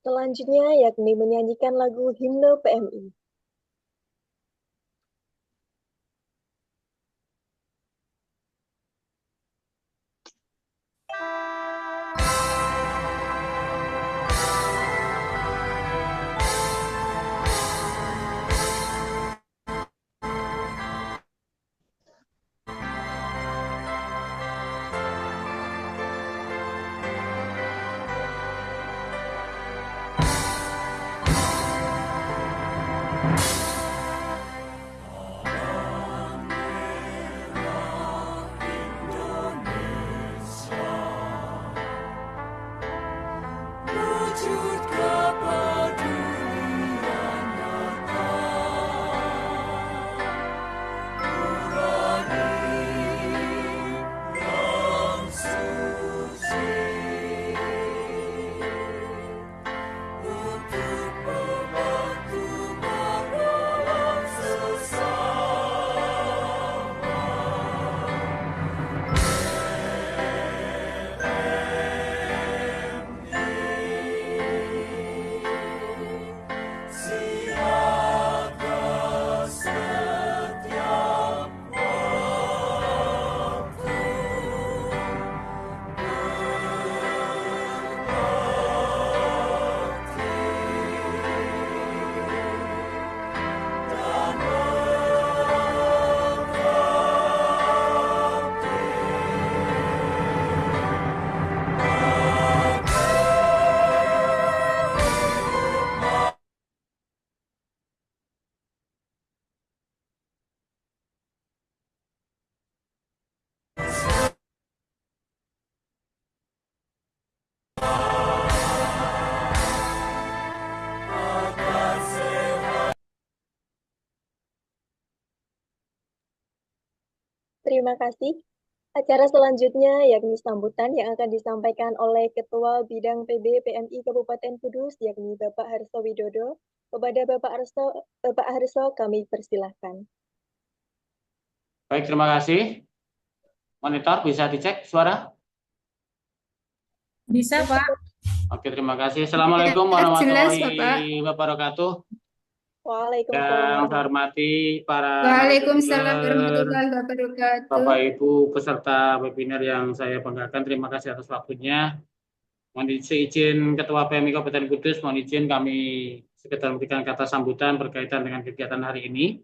Selanjutnya yakni menyanyikan lagu Himne PMI. Terima kasih. Acara selanjutnya yakni sambutan yang akan disampaikan oleh Ketua Bidang PB PMI Kabupaten Kudus yakni Bapak Harso Widodo. Kepada Bapak Harso kami persilahkan. Baik, terima kasih. Monitor bisa dicek suara? Bisa, Pak. Oke, terima kasih. Assalamualaikum warahmatullahi wabarakatuh. Waalaikumsalam. Yang saya hormati para Waalaikumsalam narasumber, warahmatullahi wabarakatuh. Bapak Ibu peserta webinar yang saya banggakan, terima kasih atas waktunya. Mohon izin Ketua PMI Kabupaten Kudus, mohon izin kami sekedar memberikan kata sambutan berkaitan dengan kegiatan hari ini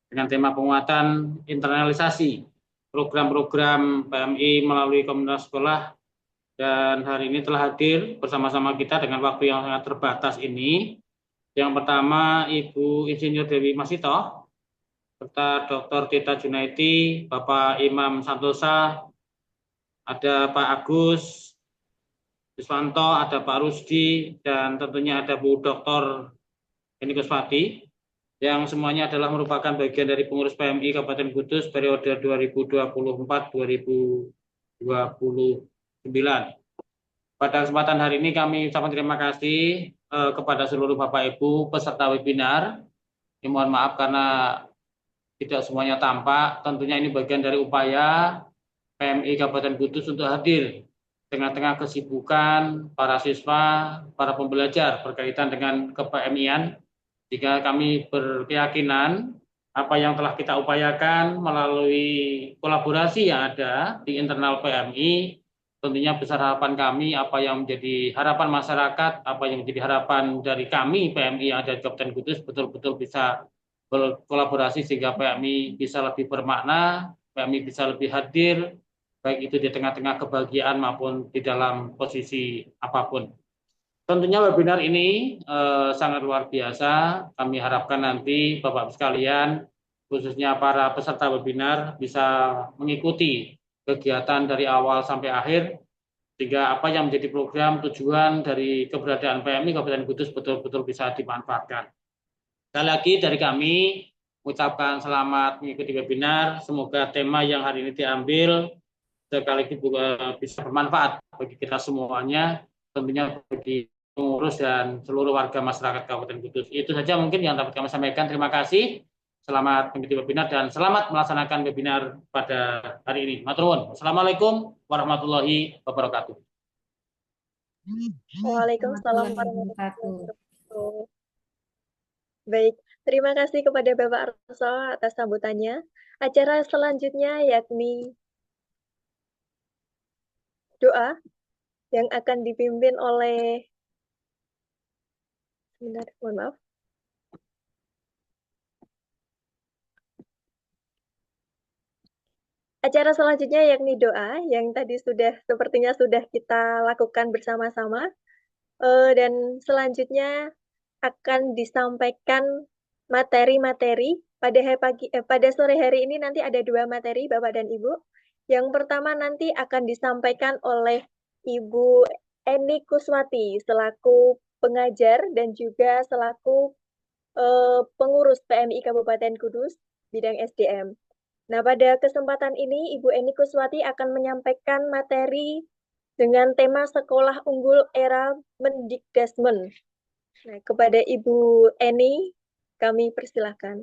dengan tema penguatan internalisasi program-program PMI melalui komunitas sekolah. Dan hari ini telah hadir bersama-sama kita dengan waktu yang sangat terbatas ini. Yang pertama Ibu Insinyur Dewi Masito, serta Dr. Tita Junaidi, Bapak Imam Santosa, ada Pak Agus Iswanto, ada Pak Rusdi, dan tentunya ada Bu Dr. Eni Kuswati, yang semuanya adalah merupakan bagian dari pengurus PMI Kabupaten Kudus periode 2024-2029. Pada kesempatan hari ini kami ucapkan terima kasih kepada seluruh Bapak Ibu peserta webinar. Mohon maaf karena tidak semuanya tampak. Tentunya ini bagian dari upaya PMI Kabupaten Kudus untuk hadir tengah-tengah kesibukan para siswa, para pembelajar berkaitan dengan ke-PMI-an. Jika kami berkeyakinan apa yang telah kita upayakan melalui kolaborasi yang ada di internal PMI, tentunya besar harapan kami, apa yang menjadi harapan masyarakat, apa yang menjadi harapan dari kami PMI yang ada di Kabupaten Kudus betul-betul bisa berkolaborasi sehingga PMI bisa lebih bermakna, PMI bisa lebih hadir, baik itu di tengah-tengah kebahagiaan maupun di dalam posisi apapun. Tentunya webinar ini sangat luar biasa. Kami harapkan nanti Bapak sekalian, khususnya para peserta webinar, bisa mengikuti kegiatan dari awal sampai akhir, sehingga apa yang menjadi program tujuan dari keberadaan PMI Kabupaten Kudus betul-betul bisa dimanfaatkan. Sekali lagi dari kami mengucapkan selamat mengikuti webinar. Semoga tema yang hari ini diambil sekaligus juga bisa bermanfaat bagi kita semuanya, tentunya bagi pengurus dan seluruh warga masyarakat Kabupaten Kudus. Itu saja mungkin yang dapat kami sampaikan. Terima kasih. Selamat mengikuti webinar dan selamat melaksanakan webinar pada hari ini. Matur nuwun. Assalamualaikum warahmatullahi wabarakatuh. Waalaikumsalam warahmatullahi warahmatullahi wabarakatuh. wabarakatuh. Baik, terima kasih kepada Bapak Arso atas sambutannya. Acara selanjutnya yakni doa yang akan dipimpin oleh, sebentar, mohon maaf. Acara selanjutnya yakni doa yang tadi sepertinya sudah kita lakukan bersama-sama. Dan selanjutnya akan disampaikan materi-materi pada sore hari ini. Nanti ada 2 materi Bapak dan Ibu. Yang pertama nanti akan disampaikan oleh Ibu Eni Kuswati selaku pengajar dan juga selaku pengurus PMI Kabupaten Kudus bidang SDM. Nah, pada kesempatan ini Ibu Eni Kuswati akan menyampaikan materi dengan tema Sekolah Unggul Era Mendikdasmen. Nah, kepada Ibu Eni, kami persilahkan.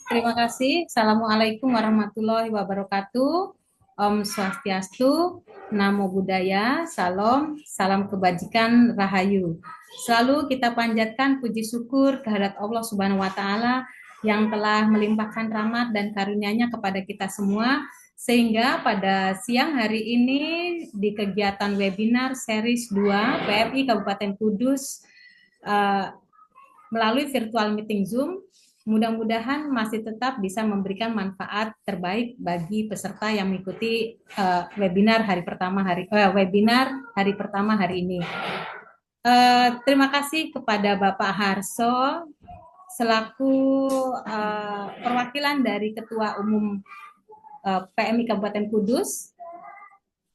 Terima kasih. Assalamualaikum warahmatullahi wabarakatuh. Om Swastiastu, Namo Buddhaya, Salam, Salam Kebajikan, Rahayu. Selalu kita panjatkan puji syukur kehadirat Allah Subhanahu wa Ta'ala yang telah melimpahkan rahmat dan karunia-Nya kepada kita semua, sehingga pada siang hari ini di kegiatan webinar series 2 PMI Kabupaten Kudus melalui virtual meeting Zoom, mudah-mudahan masih tetap bisa memberikan manfaat terbaik bagi peserta yang mengikuti webinar hari pertama hari ini. Terima kasih kepada Bapak Harso selaku perwakilan dari Ketua Umum PMI Kabupaten Kudus.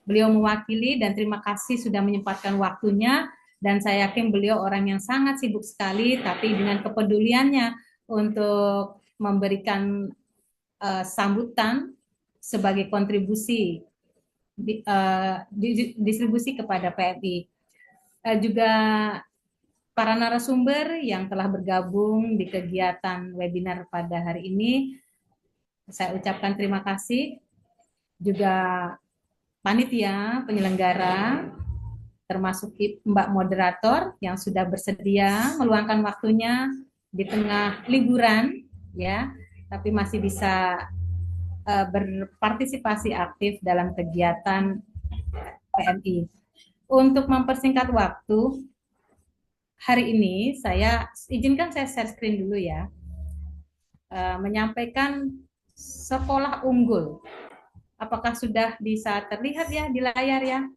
Beliau mewakili dan terima kasih sudah menyempatkan waktunya, dan saya yakin beliau orang yang sangat sibuk sekali, tapi dengan kepeduliannya untuk memberikan sambutan sebagai kontribusi distribusi kepada PMI. Juga para narasumber yang telah bergabung di kegiatan webinar pada hari ini, saya ucapkan terima kasih. Juga panitia penyelenggara, termasuk Mbak moderator yang sudah bersedia meluangkan waktunya di tengah liburan, ya, tapi masih bisa berpartisipasi aktif dalam kegiatan PMI. Untuk mempersingkat waktu, hari ini izinkan saya share screen dulu ya, menyampaikan sekolah unggul. Apakah sudah bisa terlihat ya di layar ya?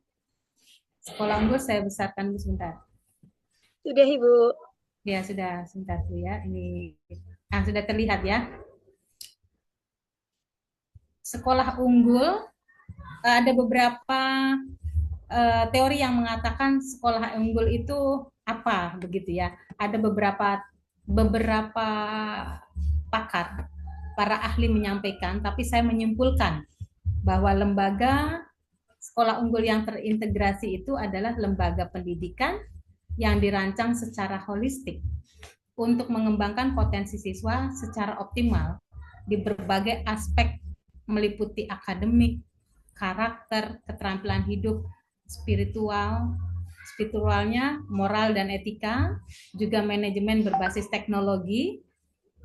Sekolah unggul saya besarkan dulu sebentar. Sudah, Ibu. Ya, sudah. Sebentar tuh ya. Ini sudah terlihat ya. Sekolah unggul, ada beberapa teori yang mengatakan sekolah unggul itu apa begitu ya. Ada beberapa pakar, para ahli menyampaikan, tapi saya menyimpulkan bahwa lembaga sekolah unggul yang terintegrasi itu adalah lembaga pendidikan yang dirancang secara holistik untuk mengembangkan potensi siswa secara optimal di berbagai aspek, meliputi akademik, karakter, keterampilan hidup, spiritualnya, moral dan etika, juga manajemen berbasis teknologi,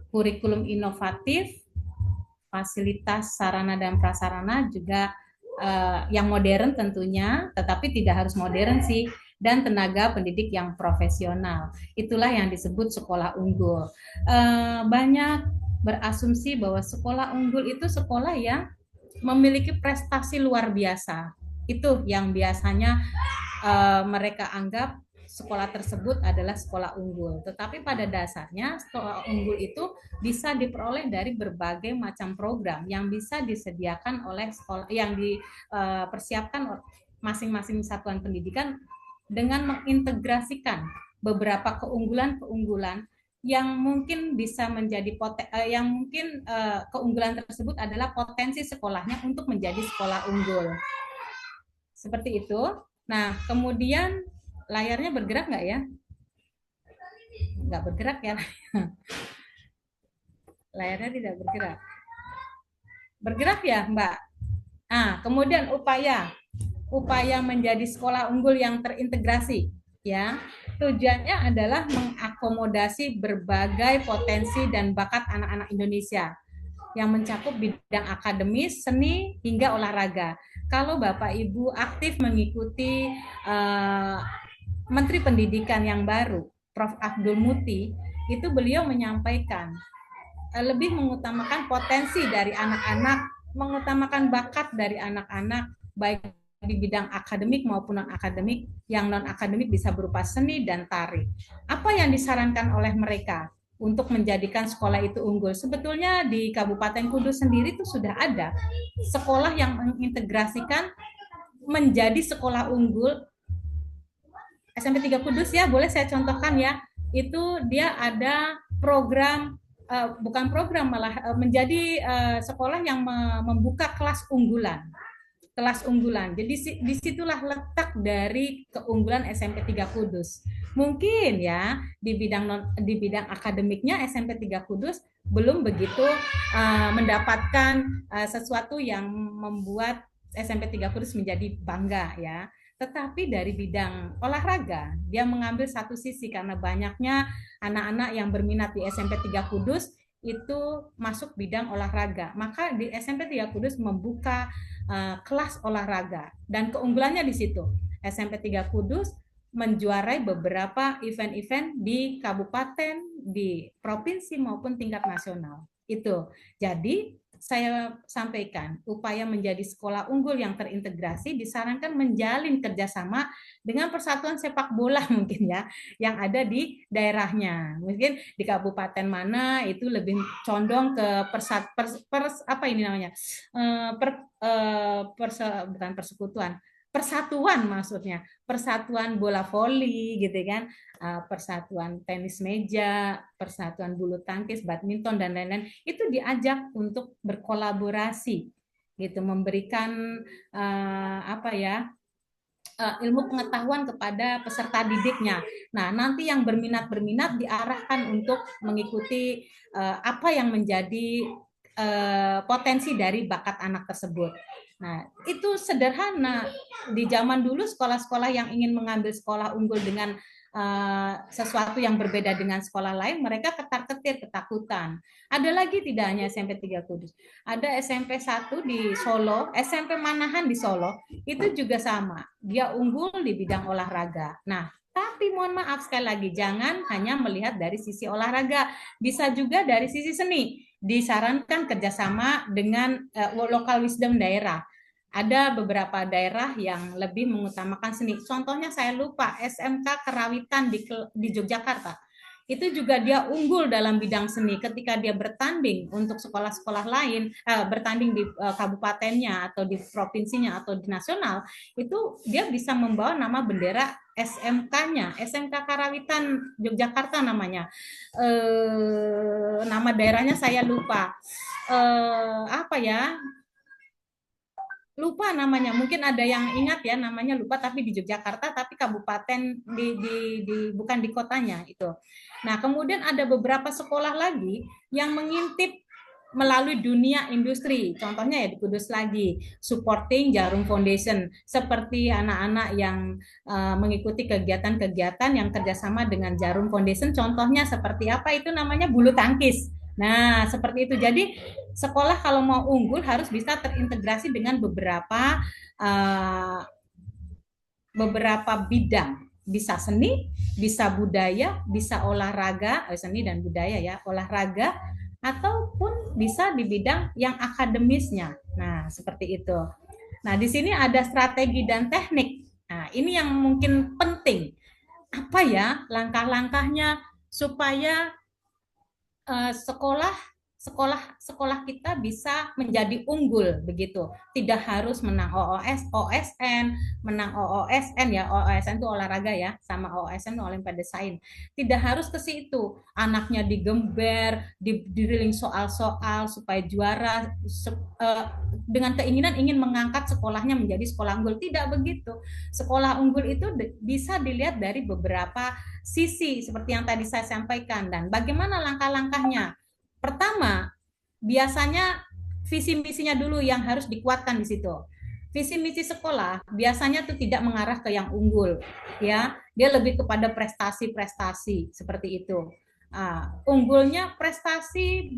kurikulum inovatif, fasilitas sarana dan prasarana juga yang modern tentunya, tetapi tidak harus modern sih, dan tenaga pendidik yang profesional. Itulah yang disebut sekolah unggul. Banyak berasumsi bahwa sekolah unggul itu sekolah yang memiliki prestasi luar biasa. Itu yang biasanya mereka anggap sekolah tersebut adalah sekolah unggul. Tetapi pada dasarnya sekolah unggul itu bisa diperoleh dari berbagai macam program yang bisa disediakan oleh sekolah, yang dipersiapkan masing-masing satuan pendidikan dengan mengintegrasikan beberapa keunggulan-keunggulan yang mungkin bisa menjadi keunggulan tersebut adalah potensi sekolahnya untuk menjadi sekolah unggul. Seperti itu. Nah, kemudian layarnya bergerak nggak ya? Nggak bergerak ya. Layarnya tidak bergerak. Bergerak ya, Mbak? Kemudian upaya upaya menjadi sekolah unggul yang terintegrasi, ya. Tujuannya adalah mengakomodasi berbagai potensi dan bakat anak-anak Indonesia yang mencakup bidang akademis, seni, hingga olahraga. Kalau Bapak Ibu aktif mengikuti Menteri Pendidikan yang baru, Prof. Abdul Muti, itu beliau menyampaikan lebih mengutamakan potensi dari anak-anak, mengutamakan bakat dari anak-anak, baik di bidang akademik maupun non-akademik. Yang non-akademik bisa berupa seni dan tari. Apa yang disarankan oleh mereka untuk menjadikan sekolah itu unggul? Sebetulnya di Kabupaten Kudus sendiri itu sudah ada sekolah yang mengintegrasikan menjadi sekolah unggul. SMP 3 Kudus ya, boleh saya contohkan ya. Itu dia ada program bukan program, malah menjadi sekolah yang membuka kelas unggulan. Jadi disitulah letak dari keunggulan SMP 3 Kudus. Mungkin ya di bidang akademiknya SMP 3 Kudus belum begitu mendapatkan sesuatu yang membuat SMP 3 Kudus menjadi bangga ya. Tetapi dari bidang olahraga, dia mengambil satu sisi karena banyaknya anak-anak yang berminat di SMP 3 Kudus itu masuk bidang olahraga. Maka di SMP 3 Kudus membuka kelas olahraga dan keunggulannya di situ. SMP 3 Kudus menjuarai beberapa event-event di kabupaten, di provinsi maupun tingkat nasional. Itu. Jadi saya sampaikan, upaya menjadi sekolah unggul yang terintegrasi disarankan menjalin kerjasama dengan persatuan sepak bola mungkin ya, yang ada di daerahnya. Mungkin di kabupaten mana itu lebih condong ke bukan persekutuan, persatuan maksudnya, persatuan bola voli gitu kan, persatuan tenis meja, persatuan bulu tangkis, badminton dan lain-lain, itu diajak untuk berkolaborasi gitu, memberikan ilmu pengetahuan kepada peserta didiknya. Nah, nanti yang berminat diarahkan untuk mengikuti apa yang menjadi potensi dari bakat anak tersebut. Nah, itu sederhana. Di zaman dulu sekolah-sekolah yang ingin mengambil sekolah unggul dengan sesuatu yang berbeda dengan sekolah lain, mereka ketar-ketir, ketakutan. Ada lagi tidak hanya SMP 3 Kudus. Ada SMP 1 di Solo, SMP Manahan di Solo, itu juga sama. Dia unggul di bidang olahraga. Nah, tapi mohon maaf sekali lagi, jangan hanya melihat dari sisi olahraga, bisa juga dari sisi seni. Disarankan kerjasama dengan local wisdom daerah. Ada beberapa daerah yang lebih mengutamakan seni. Contohnya saya lupa, SMK Kerawitan di Yogyakarta. Itu juga dia unggul dalam bidang seni. Ketika dia bertanding untuk sekolah-sekolah lain, bertanding di kabupatennya atau di provinsinya atau di nasional, itu dia bisa membawa nama bendera SMK-nya, SMK Karawitan Yogyakarta namanya. Nama daerahnya saya lupa. Lupa namanya, mungkin ada yang ingat ya namanya, lupa, tapi di Yogyakarta, tapi kabupaten bukan di kotanya itu. Nah, kemudian ada beberapa sekolah lagi yang mengintip melalui dunia industri, contohnya ya di Kudus lagi, supporting Jarum Foundation, seperti anak-anak yang mengikuti kegiatan-kegiatan yang kerjasama dengan Jarum Foundation, contohnya seperti apa, itu namanya bulu tangkis. Nah, seperti itu. Jadi sekolah kalau mau unggul harus bisa terintegrasi dengan beberapa bidang. Bisa seni, bisa budaya, bisa olahraga, seni dan budaya ya, olahraga, ataupun bisa di bidang yang akademisnya. Nah, seperti itu. Nah, di sini ada strategi dan teknik. Nah, ini yang mungkin penting. Apa ya langkah-langkahnya supaya sekolah kita bisa menjadi unggul begitu. Tidak harus menang OSN, menang OOSN ya, OOSN itu olahraga ya, sama OSN Olimpiade Sains. Tidak harus ke situ. Anaknya digember, diriling soal-soal supaya juara dengan keinginan ingin mengangkat sekolahnya menjadi sekolah unggul. Tidak begitu. Sekolah unggul itu bisa dilihat dari beberapa sisi seperti yang tadi saya sampaikan. Dan bagaimana langkah-langkahnya? Pertama, biasanya visi misinya dulu yang harus dikuatkan di situ. visi misi sekolah biasanya tuh tidak mengarah ke yang unggul, ya. Dia lebih kepada prestasi-prestasi seperti itu. Unggulnya prestasi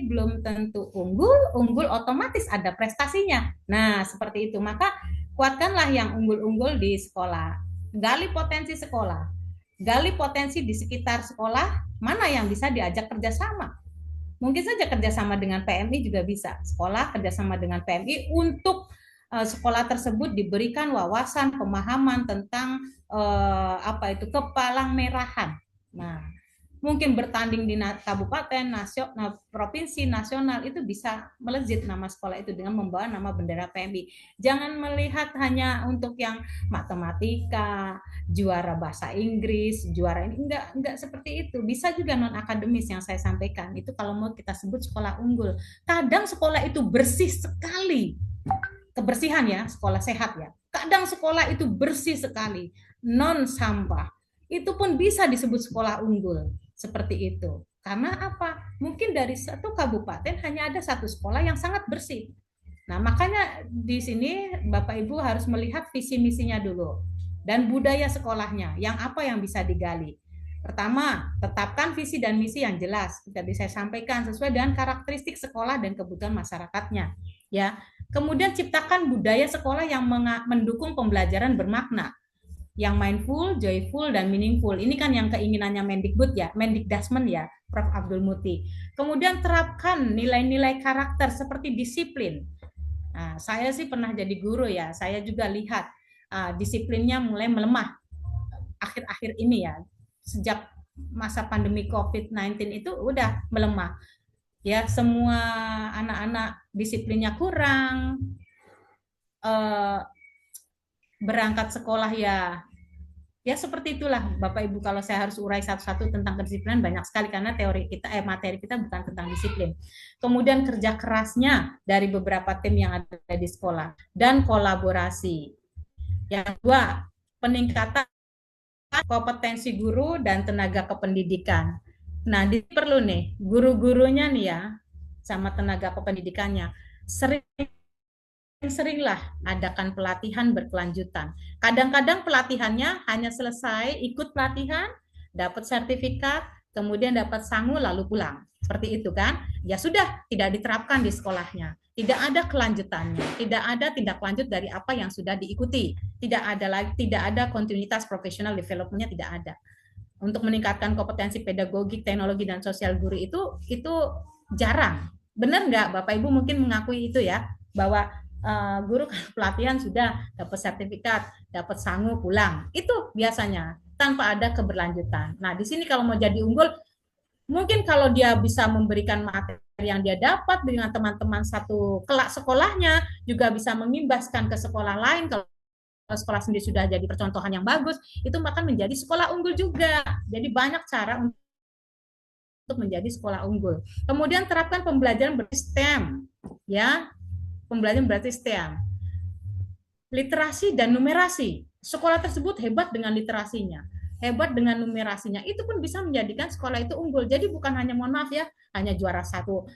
belum tentu unggul, unggul otomatis ada prestasinya. Nah, seperti itu. Maka kuatkanlah yang unggul-unggul di sekolah. Gali potensi sekolah. Gali potensi di sekitar sekolah, mana yang bisa diajak kerjasama. Mungkin saja kerjasama dengan PMI juga bisa. Sekolah kerjasama dengan PMI untuk sekolah tersebut diberikan wawasan pemahaman tentang kepalang merahan. Nah, mungkin bertanding di kabupaten, nasional, provinsi, nasional, itu bisa melejit nama sekolah itu dengan membawa nama bendera PMI. Jangan melihat hanya untuk yang matematika, juara bahasa Inggris, juara ini, enggak seperti itu. Bisa juga non akademis yang saya sampaikan. Itu kalau mau kita sebut sekolah unggul. Kadang sekolah itu bersih sekali. Kebersihan ya, sekolah sehat ya. Kadang sekolah itu bersih sekali, non sampah. Itu pun bisa disebut sekolah unggul. Seperti itu. Karena apa? Mungkin dari satu kabupaten hanya ada satu sekolah yang sangat bersih. Nah, makanya di sini Bapak Ibu harus melihat visi misinya dulu dan budaya sekolahnya, yang apa yang bisa digali. Pertama, tetapkan visi dan misi yang jelas. Tadi saya sampaikan sesuai dengan karakteristik sekolah dan kebutuhan masyarakatnya. Ya. Kemudian ciptakan budaya sekolah yang mendukung pembelajaran bermakna, yang mindful, joyful, dan meaningful. Ini kan yang keinginannya Mendikbud ya, Mendikdasmen ya, Prof. Abdul Muti. Kemudian terapkan nilai-nilai karakter seperti disiplin. Nah, saya sih pernah jadi guru ya, saya juga lihat disiplinnya mulai melemah akhir-akhir ini ya. Sejak masa pandemi COVID-19 itu udah melemah. Ya, semua anak-anak disiplinnya kurang, berangkat sekolah ya seperti itulah Bapak Ibu. Kalau saya harus urai satu-satu tentang kedisiplinan banyak sekali, karena materi kita bukan tentang disiplin. Kemudian kerja kerasnya dari beberapa tim yang ada di sekolah dan kolaborasi. Yang kedua, peningkatan kompetensi guru dan tenaga kependidikan. Nah, ini perlu nih guru-gurunya nih ya sama tenaga kependidikannya seringlah adakan pelatihan berkelanjutan. Kadang-kadang pelatihannya hanya selesai ikut pelatihan, dapat sertifikat, kemudian dapat sangu lalu pulang. Seperti itu kan? Ya sudah, tidak diterapkan di sekolahnya. Tidak ada kelanjutannya, tidak ada tindak lanjut dari apa yang sudah diikuti. Tidak ada kontinuitas profesional development-nya, tidak ada. Untuk meningkatkan kompetensi pedagogik, teknologi, dan sosial guru itu jarang. Benar nggak Bapak Ibu mungkin mengakui itu ya, bahwa guru pelatihan sudah dapat sertifikat, dapat sangu pulang. Itu biasanya tanpa ada keberlanjutan. Nah, di sini kalau mau jadi unggul, mungkin kalau dia bisa memberikan materi yang dia dapat dengan teman-teman satu kelas sekolahnya, juga bisa mengimbaskan ke sekolah lain. Kalau sekolah sendiri sudah jadi percontohan yang bagus, itu bahkan menjadi sekolah unggul juga. Jadi banyak cara untuk menjadi sekolah unggul. Kemudian terapkan pembelajaran berstem, ya. Pembelajaran berarti STEM. Literasi dan numerasi. Sekolah tersebut hebat dengan literasinya, hebat dengan numerasinya. Itu pun bisa menjadikan sekolah itu unggul. Jadi bukan hanya, mohon maaf ya, hanya juara satu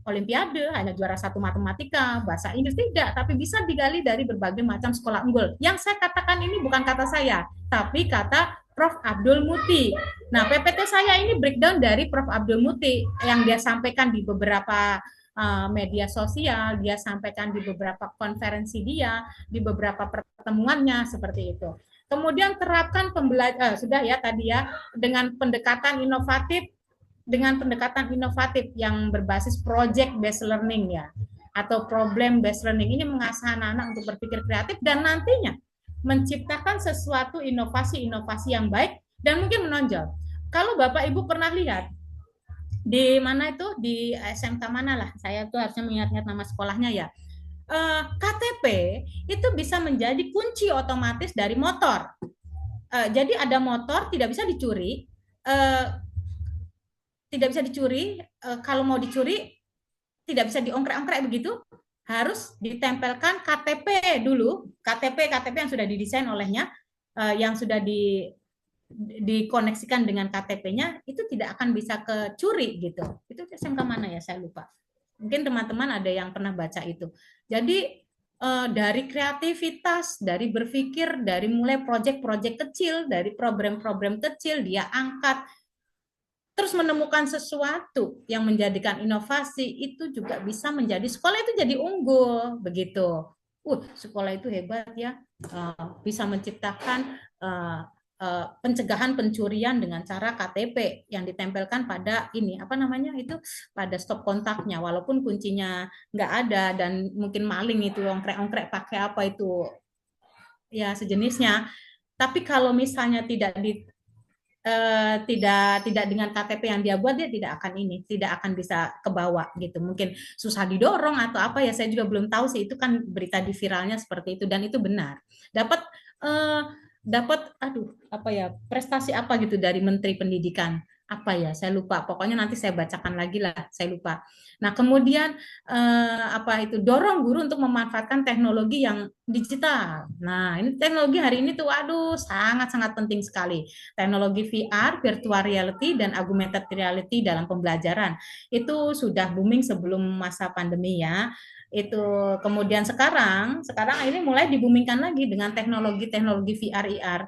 olimpiade, hanya juara satu matematika, bahasa Inggris, tidak. Tapi bisa digali dari berbagai macam sekolah unggul. Yang saya katakan ini bukan kata saya, tapi kata Prof. Abdul Muti. Nah, PPT saya ini breakdown dari Prof. Abdul Muti yang dia sampaikan di beberapa media sosial, dia sampaikan di beberapa konferensi dia, di beberapa pertemuannya, seperti itu. Kemudian terapkan sudah ya tadi ya, dengan pendekatan inovatif yang berbasis project based learning ya, atau problem based learning. Ini mengasah anak-anak untuk berpikir kreatif dan nantinya menciptakan sesuatu inovasi-inovasi yang baik dan mungkin menonjol. Kalau Bapak Ibu pernah lihat di mana itu, di SMK mana lah, saya tuh harusnya mengingat-ingat nama sekolahnya ya, KTP itu bisa menjadi kunci otomatis dari motor. Jadi ada motor tidak bisa dicuri, kalau mau dicuri tidak bisa diongkrek-ongkrek begitu, harus ditempelkan KTP dulu, KTP yang sudah didesain olehnya, yang sudah dikoneksikan dengan KTP-nya, itu tidak akan bisa kecuri gitu. Itu SMK mana ya, saya lupa. Mungkin teman-teman ada yang pernah baca itu. Jadi dari kreativitas, dari berpikir, dari mulai proyek-proyek kecil, dari program-program kecil dia angkat, terus menemukan sesuatu yang menjadikan inovasi, itu juga bisa menjadi sekolah itu jadi unggul begitu. Sekolah itu hebat ya, bisa menciptakan pencegahan pencurian dengan cara KTP yang ditempelkan pada ini apa namanya itu pada stop kontaknya, walaupun kuncinya nggak ada dan mungkin maling itu ongkrek-ongkrek pakai apa itu ya sejenisnya. Tapi kalau misalnya tidak dengan KTP yang dia buat, dia tidak akan bisa ke bawah gitu. Mungkin susah didorong atau apa ya, saya juga belum tahu sih, itu kan berita di viralnya seperti itu dan itu benar. Dapat apa ya, prestasi apa gitu dari Menteri Pendidikan. Apa ya, saya lupa. Pokoknya nanti saya bacakan lagi lah, saya lupa. Nah, kemudian dorong guru untuk memanfaatkan teknologi yang digital. Nah, ini teknologi hari ini tuh sangat-sangat penting sekali. Teknologi VR, virtual reality, dan augmented reality dalam pembelajaran. Itu sudah booming sebelum masa pandemi ya. Itu kemudian sekarang ini mulai dibumingkan lagi dengan teknologi VR IR.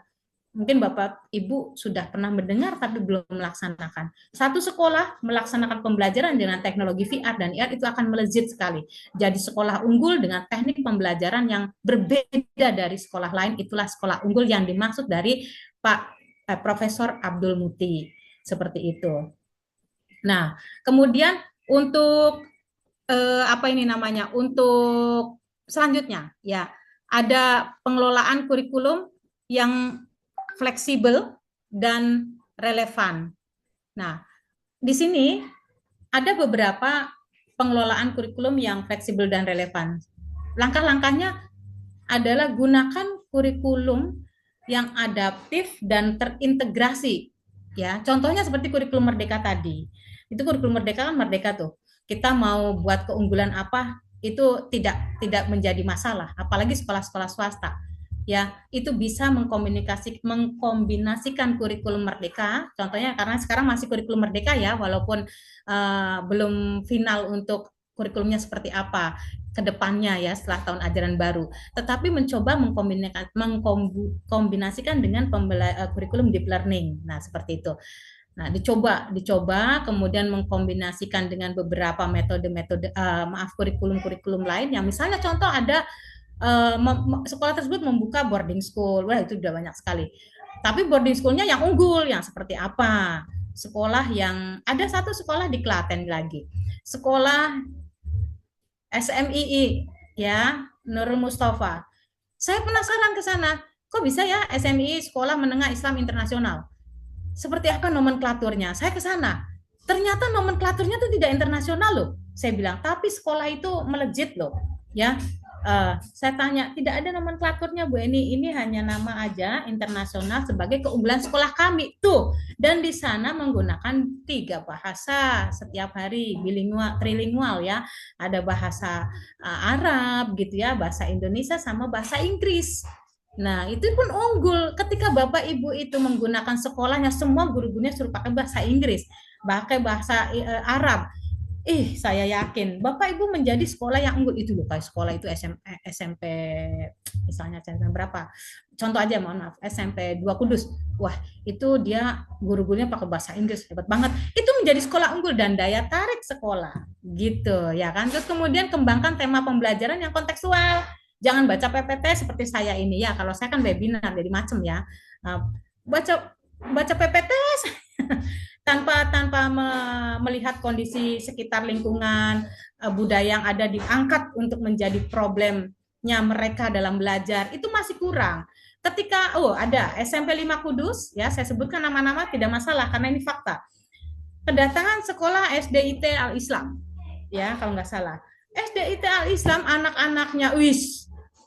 Mungkin Bapak Ibu sudah pernah mendengar tapi belum melaksanakan. Satu sekolah melaksanakan pembelajaran dengan teknologi VR dan IR itu akan melejit sekali. Jadi sekolah unggul dengan teknik pembelajaran yang berbeda dari sekolah lain, itulah sekolah unggul yang dimaksud dari Profesor Abdul Muti. Seperti itu. Nah, kemudian untuk untuk selanjutnya ya, ada pengelolaan kurikulum yang fleksibel dan relevan. Nah, di sini ada beberapa pengelolaan kurikulum yang fleksibel dan relevan. Langkah-langkahnya adalah gunakan kurikulum yang adaptif dan terintegrasi. Ya, contohnya seperti kurikulum Merdeka tadi. Itu kurikulum Merdeka kan merdeka tuh. Kita mau buat keunggulan apa itu tidak menjadi masalah, apalagi sekolah-sekolah swasta. Ya, itu bisa mengkombinasikan kurikulum Merdeka. Contohnya karena sekarang masih kurikulum Merdeka ya, walaupun belum final untuk kurikulumnya seperti apa ke depannya ya setelah tahun ajaran baru. Tetapi mencoba mengkombinasikan dengan kurikulum deep learning. Nah, seperti itu. Nah, dicoba kemudian mengkombinasikan dengan beberapa metode-metode kurikulum lain yang misalnya contoh ada sekolah tersebut membuka boarding school. Wah, itu udah banyak sekali. Tapi boarding school-nya yang unggul, yang seperti apa? Sekolah yang ada satu sekolah di Klaten lagi. Sekolah SMII ya, Nurul Mustafa. Saya penasaran ke sana. Kok bisa ya SMII Sekolah Menengah Islam Internasional? Seperti apa nomenklaturnya? Saya ke sana. Ternyata nomenklaturnya itu tidak internasional loh. Saya bilang, tapi sekolah itu melejit loh. Ya, saya tanya, tidak ada nomenklaturnya Bu Eni, ini hanya nama aja internasional sebagai keunggulan sekolah kami tuh. Dan di sana menggunakan 3 bahasa setiap hari, bilingual, trilingual ya. Ada bahasa Arab gitu ya, bahasa Indonesia sama bahasa Inggris. Nah, itu pun unggul ketika Bapak Ibu itu menggunakan sekolahnya, semua guru-gurunya suruh pakai bahasa Inggris, pakai bahasa Arab. Saya yakin Bapak Ibu menjadi sekolah yang unggul itu loh, kayak sekolah itu SMP misalnya SMP berapa? Contoh aja, mohon maaf, SMP 2 Kudus. Wah, itu dia guru-gurunya pakai bahasa Inggris, hebat banget. Itu menjadi sekolah unggul dan daya tarik sekolah. Gitu, ya kan? Terus kemudian kembangkan tema pembelajaran yang kontekstual. Jangan baca PPT seperti saya ini ya. Kalau saya kan webinar jadi macam ya. Baca PPT tanpa melihat kondisi sekitar lingkungan, budaya yang ada diangkat untuk menjadi problemnya mereka dalam belajar, itu masih kurang. Ketika ada SMP 5 Kudus ya, saya sebutkan nama-nama tidak masalah karena ini fakta. Kedatangan sekolah SDIT Al-Islam ya, kalau nggak salah. SDIT Al-Islam anak-anaknya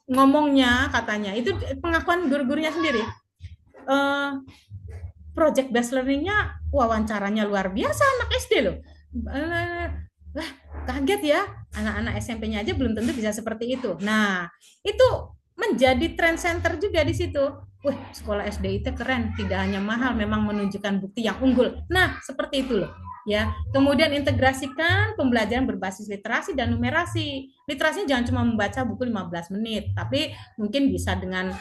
ngomongnya katanya itu pengakuan guru-gurunya sendiri, project based learningnya wawancaranya luar biasa anak SD loh. Wah, kaget ya, anak-anak SMP-nya aja belum tentu bisa seperti itu. Nah, itu menjadi trend center juga di situ. Wah, sekolah SDIT keren, tidak hanya mahal, memang menunjukkan bukti yang unggul. Nah, seperti itu loh. ya. Kemudian integrasikan pembelajaran berbasis literasi dan numerasi. Literasinya jangan cuma membaca buku 15 menit, tapi mungkin bisa dengan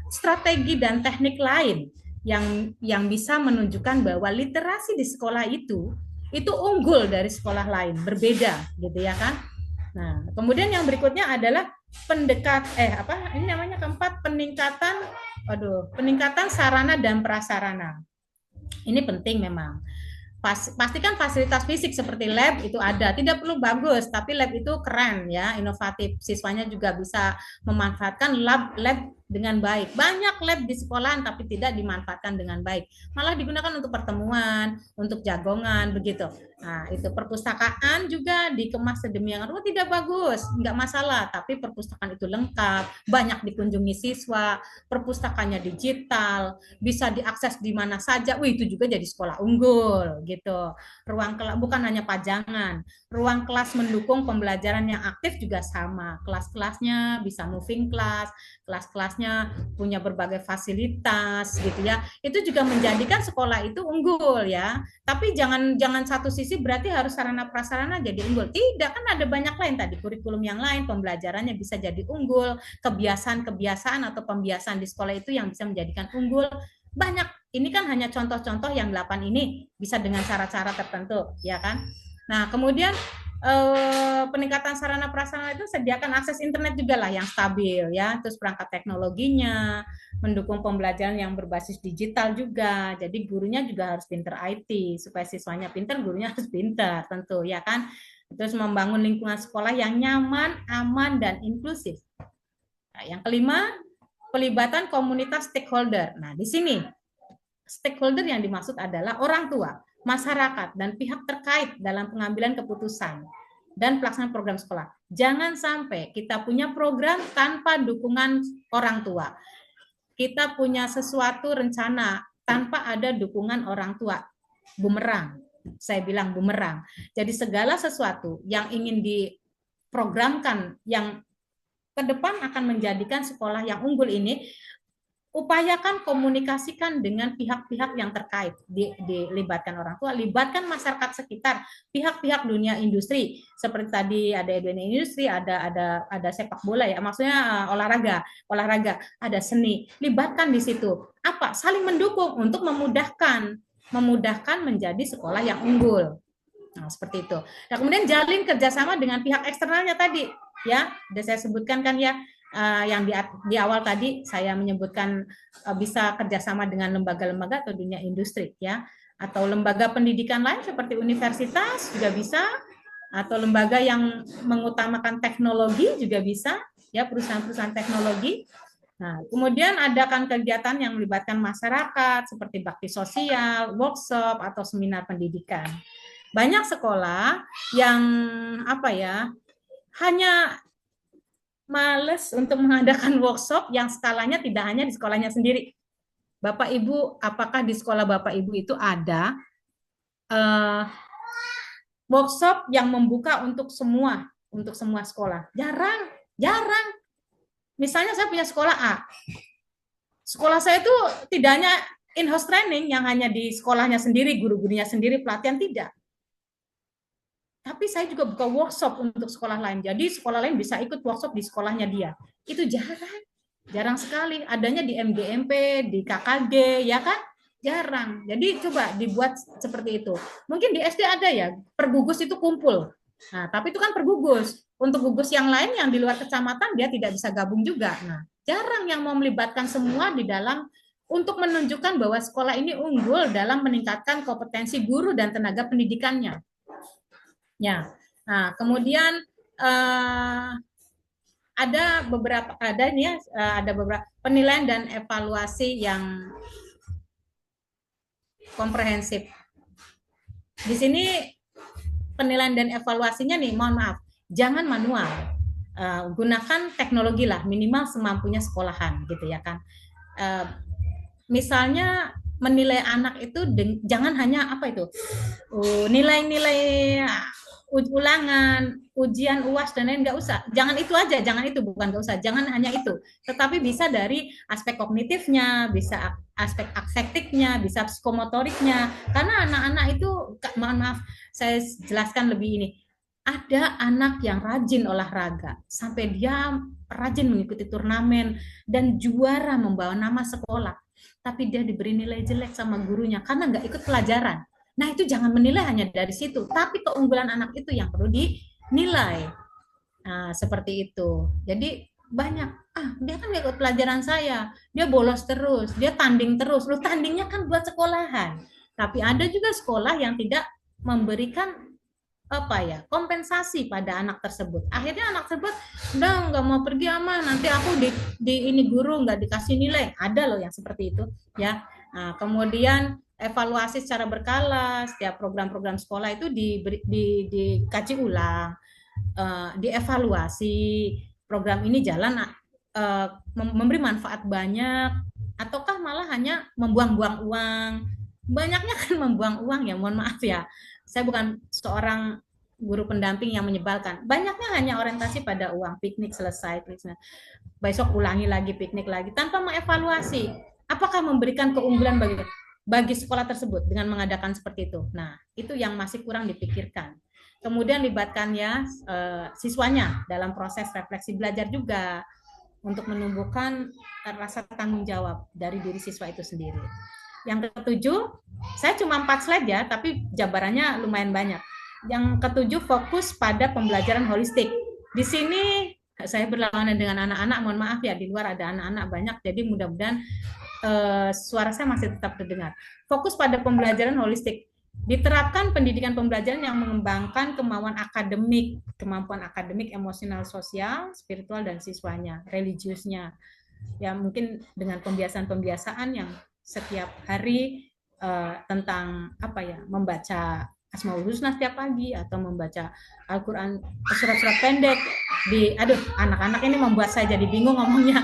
strategi dan teknik lain yang bisa menunjukkan bahwa literasi di sekolah itu unggul dari sekolah lain, berbeda gitu ya kan. Nah, kemudian yang berikutnya adalah keempat, peningkatan sarana dan prasarana. Ini penting memang. Pastikan fasilitas fisik seperti lab itu ada, tidak perlu bagus, tapi lab itu keren ya, inovatif. Siswanya juga bisa memanfaatkan lab dengan baik. Banyak lab di sekolahan tapi tidak dimanfaatkan dengan baik, malah digunakan untuk pertemuan, untuk jagongan begitu. Nah, itu perpustakaan juga dikemas sedemikian rupa, tidak bagus, nggak masalah, tapi perpustakaan itu lengkap, banyak dikunjungi siswa, perpustakaannya digital, bisa diakses di mana saja. Itu juga jadi sekolah unggul gitu. Ruang kelas bukan hanya pajangan, ruang kelas mendukung pembelajaran yang aktif juga sama. Kelas-kelasnya bisa moving class, kelas-kelasnya punya berbagai fasilitas gitu ya. Itu juga menjadikan sekolah itu unggul ya. Tapi jangan satu sisi berarti harus sarana prasarana jadi unggul. Tidak, kan ada banyak lain tadi, kurikulum yang lain, pembelajarannya bisa jadi unggul, kebiasaan atau pembiasaan di sekolah itu yang bisa menjadikan unggul. Banyak, ini kan hanya contoh-contoh yang 8 ini, bisa dengan cara-cara tertentu, ya kan? Nah, kemudian peningkatan sarana prasarana itu sediakan akses internet juga lah yang stabil ya, terus perangkat teknologinya, mendukung pembelajaran yang berbasis digital juga. Jadi gurunya juga harus pinter IT, supaya siswanya pinter, gurunya harus pinter tentu ya kan. Terus membangun lingkungan sekolah yang nyaman, aman, dan inklusif. Nah, yang kelima, pelibatan komunitas stakeholder. Nah, di sini stakeholder yang dimaksud adalah orang tua, masyarakat, dan pihak terkait dalam pengambilan keputusan dan pelaksanaan program sekolah. Jangan sampai kita punya program tanpa dukungan orang tua. Kita punya sesuatu rencana tanpa ada dukungan orang tua. Bumerang. Saya bilang bumerang. Jadi segala sesuatu yang ingin diprogramkan yang ke depan akan menjadikan sekolah yang unggul ini, upayakan komunikasikan dengan pihak-pihak yang terkait, dilibatkan orang tua, libatkan masyarakat sekitar, pihak-pihak dunia industri, seperti tadi ada dunia industri, ada sepak bola ya, maksudnya olahraga, ada seni, libatkan di situ. Apa? Saling mendukung untuk memudahkan menjadi sekolah yang unggul. Nah, seperti itu. Nah, kemudian jalin kerjasama dengan pihak eksternalnya tadi, ya, sudah saya sebutkan kan ya. Yang di awal tadi saya menyebutkan bisa kerjasama dengan lembaga-lembaga atau dunia industri ya, atau lembaga pendidikan lain seperti universitas juga bisa, atau lembaga yang mengutamakan teknologi juga bisa ya, perusahaan-perusahaan teknologi. Nah, kemudian adakan kegiatan yang melibatkan masyarakat seperti bakti sosial, workshop atau seminar pendidikan. Banyak sekolah yang hanya males untuk mengadakan workshop yang skalanya tidak hanya di sekolahnya sendiri. Bapak Ibu, apakah di sekolah Bapak Ibu itu ada workshop yang membuka untuk semua sekolah? Jarang. Misalnya saya punya sekolah A. Sekolah saya itu tidak hanya in-house training yang hanya di sekolahnya sendiri, guru-gurunya sendiri, pelatihan, tidak. Tapi saya juga buka workshop untuk sekolah lain. Jadi sekolah lain bisa ikut workshop di sekolahnya dia. Itu jarang sekali. Adanya di MDMP, di KKG, ya kan? Jarang. Jadi coba dibuat seperti itu. Mungkin di SD ada ya, pergugus itu kumpul. Nah, tapi itu kan pergugus. Untuk gugus yang lain yang di luar kecamatan dia tidak bisa gabung juga. Nah, jarang yang mau melibatkan semua di dalam untuk menunjukkan bahwa sekolah ini unggul dalam meningkatkan kompetensi guru dan tenaga pendidikannya. Ya, nah kemudian ada beberapa penilaian dan evaluasi yang komprehensif. Di sini penilaian dan evaluasinya nih, mohon maaf, jangan manual, gunakan teknologi lah, minimal semampunya sekolahan, gitu ya kan. Misalnya menilai anak itu jangan hanya nilai-nilai ulangan, ujian UAS dan lain nggak usah. Jangan itu aja, jangan itu, bukan nggak usah. Jangan hanya itu. Tetapi bisa dari aspek kognitifnya, bisa aspek afektifnya, bisa psikomotoriknya. Karena anak-anak itu, mohon maaf, saya jelaskan lebih ini. Ada anak yang rajin olahraga, sampai dia rajin mengikuti turnamen dan juara membawa nama sekolah. Tapi dia diberi nilai jelek sama gurunya karena nggak ikut pelajaran. Nah, itu jangan menilai hanya dari situ, tapi keunggulan anak itu yang perlu dinilai. Nah, seperti itu. Jadi banyak, dia kan nggak ikut pelajaran saya, dia bolos terus, dia tanding terus. Lu tandingnya kan buat sekolahan. Tapi ada juga sekolah yang tidak memberikan kompensasi pada anak tersebut. Akhirnya anak tersebut udah nggak mau pergi, nanti aku di ini guru nggak dikasih nilai. Ada loh yang seperti itu ya. Nah, kemudian evaluasi secara berkala, setiap program-program sekolah itu dikaji ulang, dievaluasi program ini jalan, memberi manfaat banyak ataukah malah hanya membuang-buang uang. Banyaknya kan membuang uang ya, mohon maaf ya. Saya bukan seorang guru pendamping yang menyebalkan. Banyaknya hanya orientasi pada uang, piknik selesai, besok ulangi lagi, piknik lagi, tanpa mengevaluasi apakah memberikan keunggulan bagi sekolah tersebut dengan mengadakan seperti itu. Nah, itu yang masih kurang dipikirkan. Kemudian libatkannya siswanya dalam proses refleksi belajar juga untuk menumbuhkan rasa tanggung jawab dari diri siswa itu sendiri. Yang ketujuh, saya cuma 4 slide ya, tapi jabarannya lumayan banyak. Yang ketujuh, fokus pada pembelajaran holistik. Di sini saya berlawanan dengan anak-anak, mohon maaf ya, di luar ada anak-anak banyak, jadi mudah-mudahan suara saya masih tetap terdengar. Fokus pada pembelajaran holistik. Diterapkan pendidikan pembelajaran yang mengembangkan kemampuan akademik, emosional, sosial, spiritual, dan siswanya, religiusnya. Ya mungkin dengan pembiasaan-pembiasaan yang setiap hari tentang membaca Asmaul Husna setiap pagi atau membaca Al-Quran surat-surat pendek. Anak-anak ini membuat saya jadi bingung ngomongnya.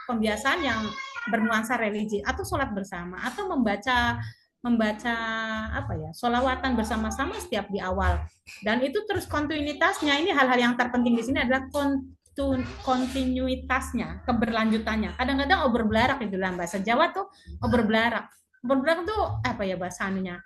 Pembiasaan yang bernuansa religi atau sholat bersama atau membaca sholawatan bersama-sama setiap di awal, dan itu terus kontinuitasnya. Ini hal-hal yang terpenting di sini adalah kontinuitasnya, keberlanjutannya. Kadang-kadang berbelarak itu dalam bahasa Jawa tuh berbelarak tuh bahasa anunya,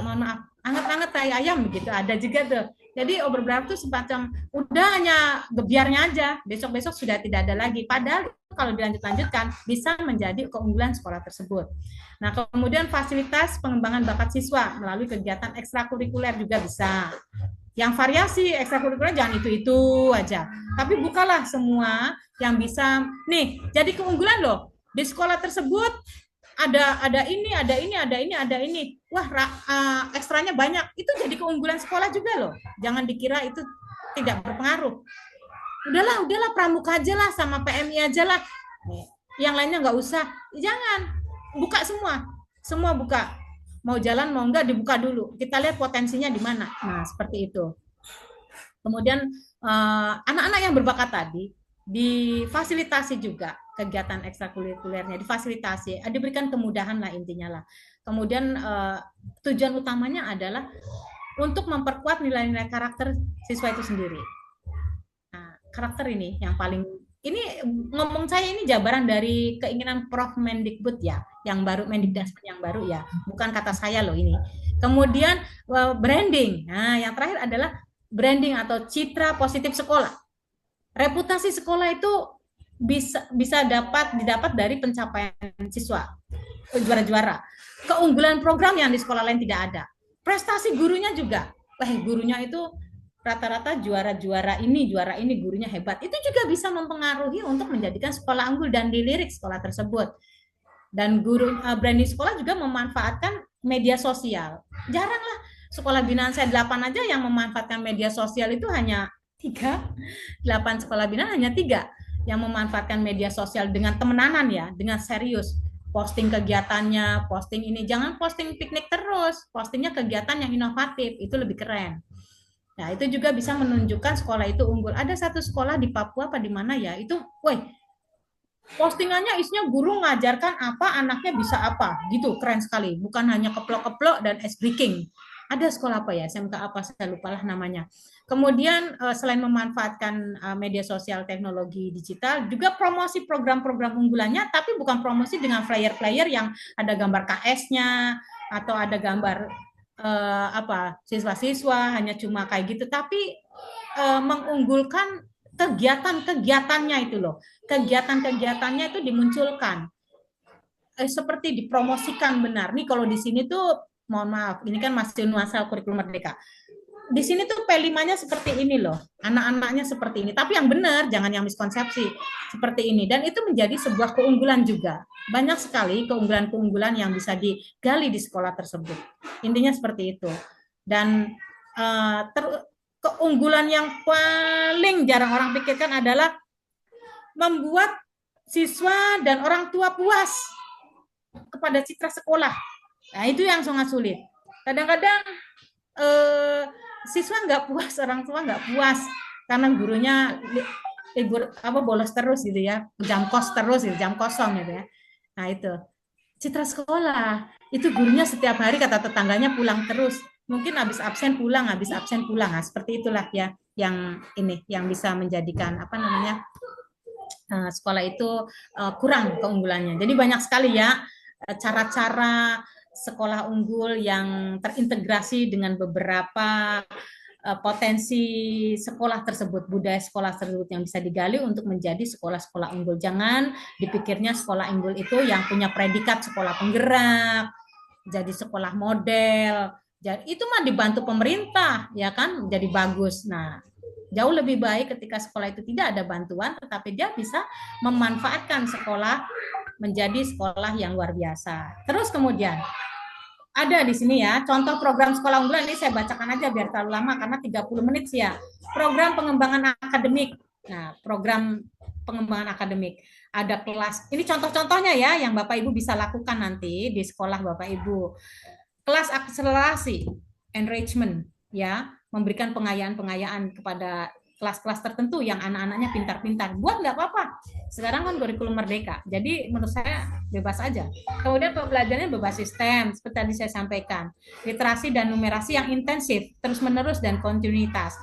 mohon maaf, anget-anget kayak ayam begitu, ada juga tuh. Jadi berbelarak tuh semacam udah hanya gebiarnya aja, besok-besok sudah tidak ada lagi, padahal kalau dilanjut-lanjutkan bisa menjadi keunggulan sekolah tersebut. Nah, kemudian fasilitas pengembangan bakat siswa melalui kegiatan ekstrakurikuler juga bisa. Yang variasi ekstrakurikuler jangan itu-itu aja, tapi bukalah semua yang bisa. Nih, jadi keunggulan loh. Di sekolah tersebut ada ini. Wah, ekstranya banyak. Itu jadi keunggulan sekolah juga loh. Jangan dikira itu tidak berpengaruh. Udahlah pramuka aja lah sama PMI aja lah. Yang lainnya nggak usah. Jangan. Buka semua buka. Mau jalan mau enggak dibuka dulu. Kita lihat potensinya di mana. Nah, seperti itu. Kemudian anak-anak yang berbakat tadi difasilitasi juga kegiatan ekstrakurikulernya, difasilitasi, diberikan kemudahan lah intinya lah. Kemudian tujuan utamanya adalah untuk memperkuat nilai-nilai karakter siswa itu sendiri. Nah, karakter ini yang paling, ini ngomong saya ini jabaran dari keinginan Prof Mendikbud ya, yang baru, Mendikdasmen yang baru ya, bukan kata saya loh ini. Kemudian branding. Nah, yang terakhir adalah branding atau citra positif sekolah. Reputasi sekolah itu bisa didapat dari pencapaian siswa, juara-juara. Keunggulan program yang di sekolah lain tidak ada. Prestasi gurunya juga. Gurunya itu rata-rata juara ini, gurunya hebat. Itu juga bisa mempengaruhi untuk menjadikan sekolah unggul dan dilirik sekolah tersebut. Dan branding sekolah juga memanfaatkan media sosial. Jaranglah sekolah binaan saya 8 aja yang memanfaatkan media sosial, itu hanya 3. 8 sekolah binaan hanya 3 yang memanfaatkan media sosial dengan temenanan ya, dengan serius. Posting kegiatannya, posting ini, jangan posting piknik terus, postingnya kegiatan yang inovatif, itu lebih keren. Nah, itu juga bisa menunjukkan sekolah itu unggul. Ada satu sekolah di Papua di mana ya, itu postingannya isinya guru ngajarkan apa, anaknya bisa apa, gitu, keren sekali. Bukan hanya keplok-keplok dan ice breaking. ada sekolah apa ya, SMK apa saya lupa lah namanya. Kemudian selain memanfaatkan media sosial teknologi digital, juga promosi program-program unggulannya, tapi bukan promosi dengan flyer-flyer yang ada gambar KS-nya atau ada gambar siswa-siswa hanya cuma kayak gitu, tapi mengunggulkan kegiatan-kegiatannya itu loh, kegiatan-kegiatannya itu dimunculkan, seperti dipromosikan benar. Nih kalau di sini tuh mohon maaf, ini kan masih nuansa kurikulum merdeka. Di sini tuh P5-nya seperti ini loh, anak-anaknya seperti ini. Tapi yang benar, jangan yang miskonsepsi seperti ini. Dan itu menjadi sebuah keunggulan juga. Banyak sekali keunggulan-keunggulan yang bisa digali di sekolah tersebut. Intinya seperti itu. Dan keunggulan yang paling jarang orang pikirkan adalah membuat siswa dan orang tua puas kepada citra sekolah. Nah, itu yang sangat sulit. Kadang-kadang siswa nggak puas, orang tua nggak puas karena gurunya libur bolos terus gitu ya, jam kos terus gitu, jam kosong gitu ya. Nah, itu citra sekolah itu gurunya setiap hari kata tetangganya pulang terus, mungkin habis absen pulang. Nah, seperti itulah ya yang bisa menjadikan sekolah itu kurang keunggulannya. Jadi banyak sekali ya cara-cara sekolah unggul yang terintegrasi dengan beberapa potensi sekolah tersebut, budaya sekolah tersebut yang bisa digali untuk menjadi sekolah-sekolah unggul. Jangan dipikirnya sekolah unggul itu yang punya predikat sekolah penggerak, jadi sekolah model. Jadi itu mah dibantu pemerintah, ya kan, jadi bagus. Nah, jauh lebih baik ketika sekolah itu tidak ada bantuan, tetapi dia bisa memanfaatkan sekolah menjadi sekolah yang luar biasa. Terus kemudian ada di sini ya, contoh program sekolah unggulan ini saya bacakan aja biar terlalu lama karena 30 menit sih ya. Program pengembangan akademik. Nah, program pengembangan akademik. Ada kelas, ini contoh-contohnya ya yang Bapak Ibu bisa lakukan nanti di sekolah Bapak Ibu. Kelas akselerasi, enrichment ya, memberikan pengayaan-pengayaan kepada kelas-kelas tertentu yang anak-anaknya pintar-pintar. Buat nggak apa-apa. Sekarang kan kurikulum merdeka. Jadi menurut saya bebas aja. Kemudian pembelajarannya berbasis STEM, seperti tadi saya sampaikan. Literasi dan numerasi yang intensif, terus-menerus dan kontinuitas.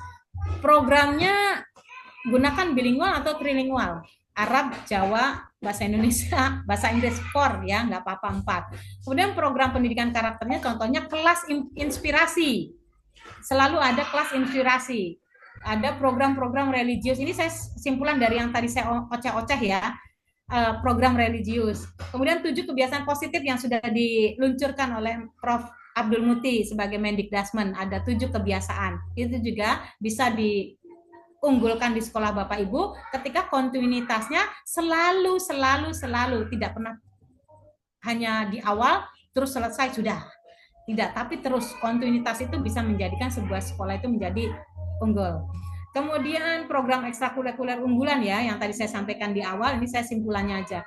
Programnya gunakan bilingual atau trilingual. Arab, Jawa, bahasa Indonesia, bahasa Inggris core ya, nggak apa-apa 4. Kemudian program pendidikan karakternya contohnya kelas inspirasi. Selalu ada kelas inspirasi. Ada program-program religius. Ini saya simpulan dari yang tadi saya oceh-oceh ya. Program religius. Kemudian 7 kebiasaan positif yang sudah diluncurkan oleh Prof. Abdul Muti sebagai Mendikdasmen. Ada 7 kebiasaan. Itu juga bisa diunggulkan di sekolah Bapak Ibu ketika kontinuitasnya selalu tidak pernah hanya di awal terus selesai sudah. Tidak, tapi terus kontinuitas itu bisa menjadikan sebuah sekolah itu menjadi unggul. Kemudian program ekstrakurikuler unggulan ya, yang tadi saya sampaikan di awal, ini saya simpulannya aja.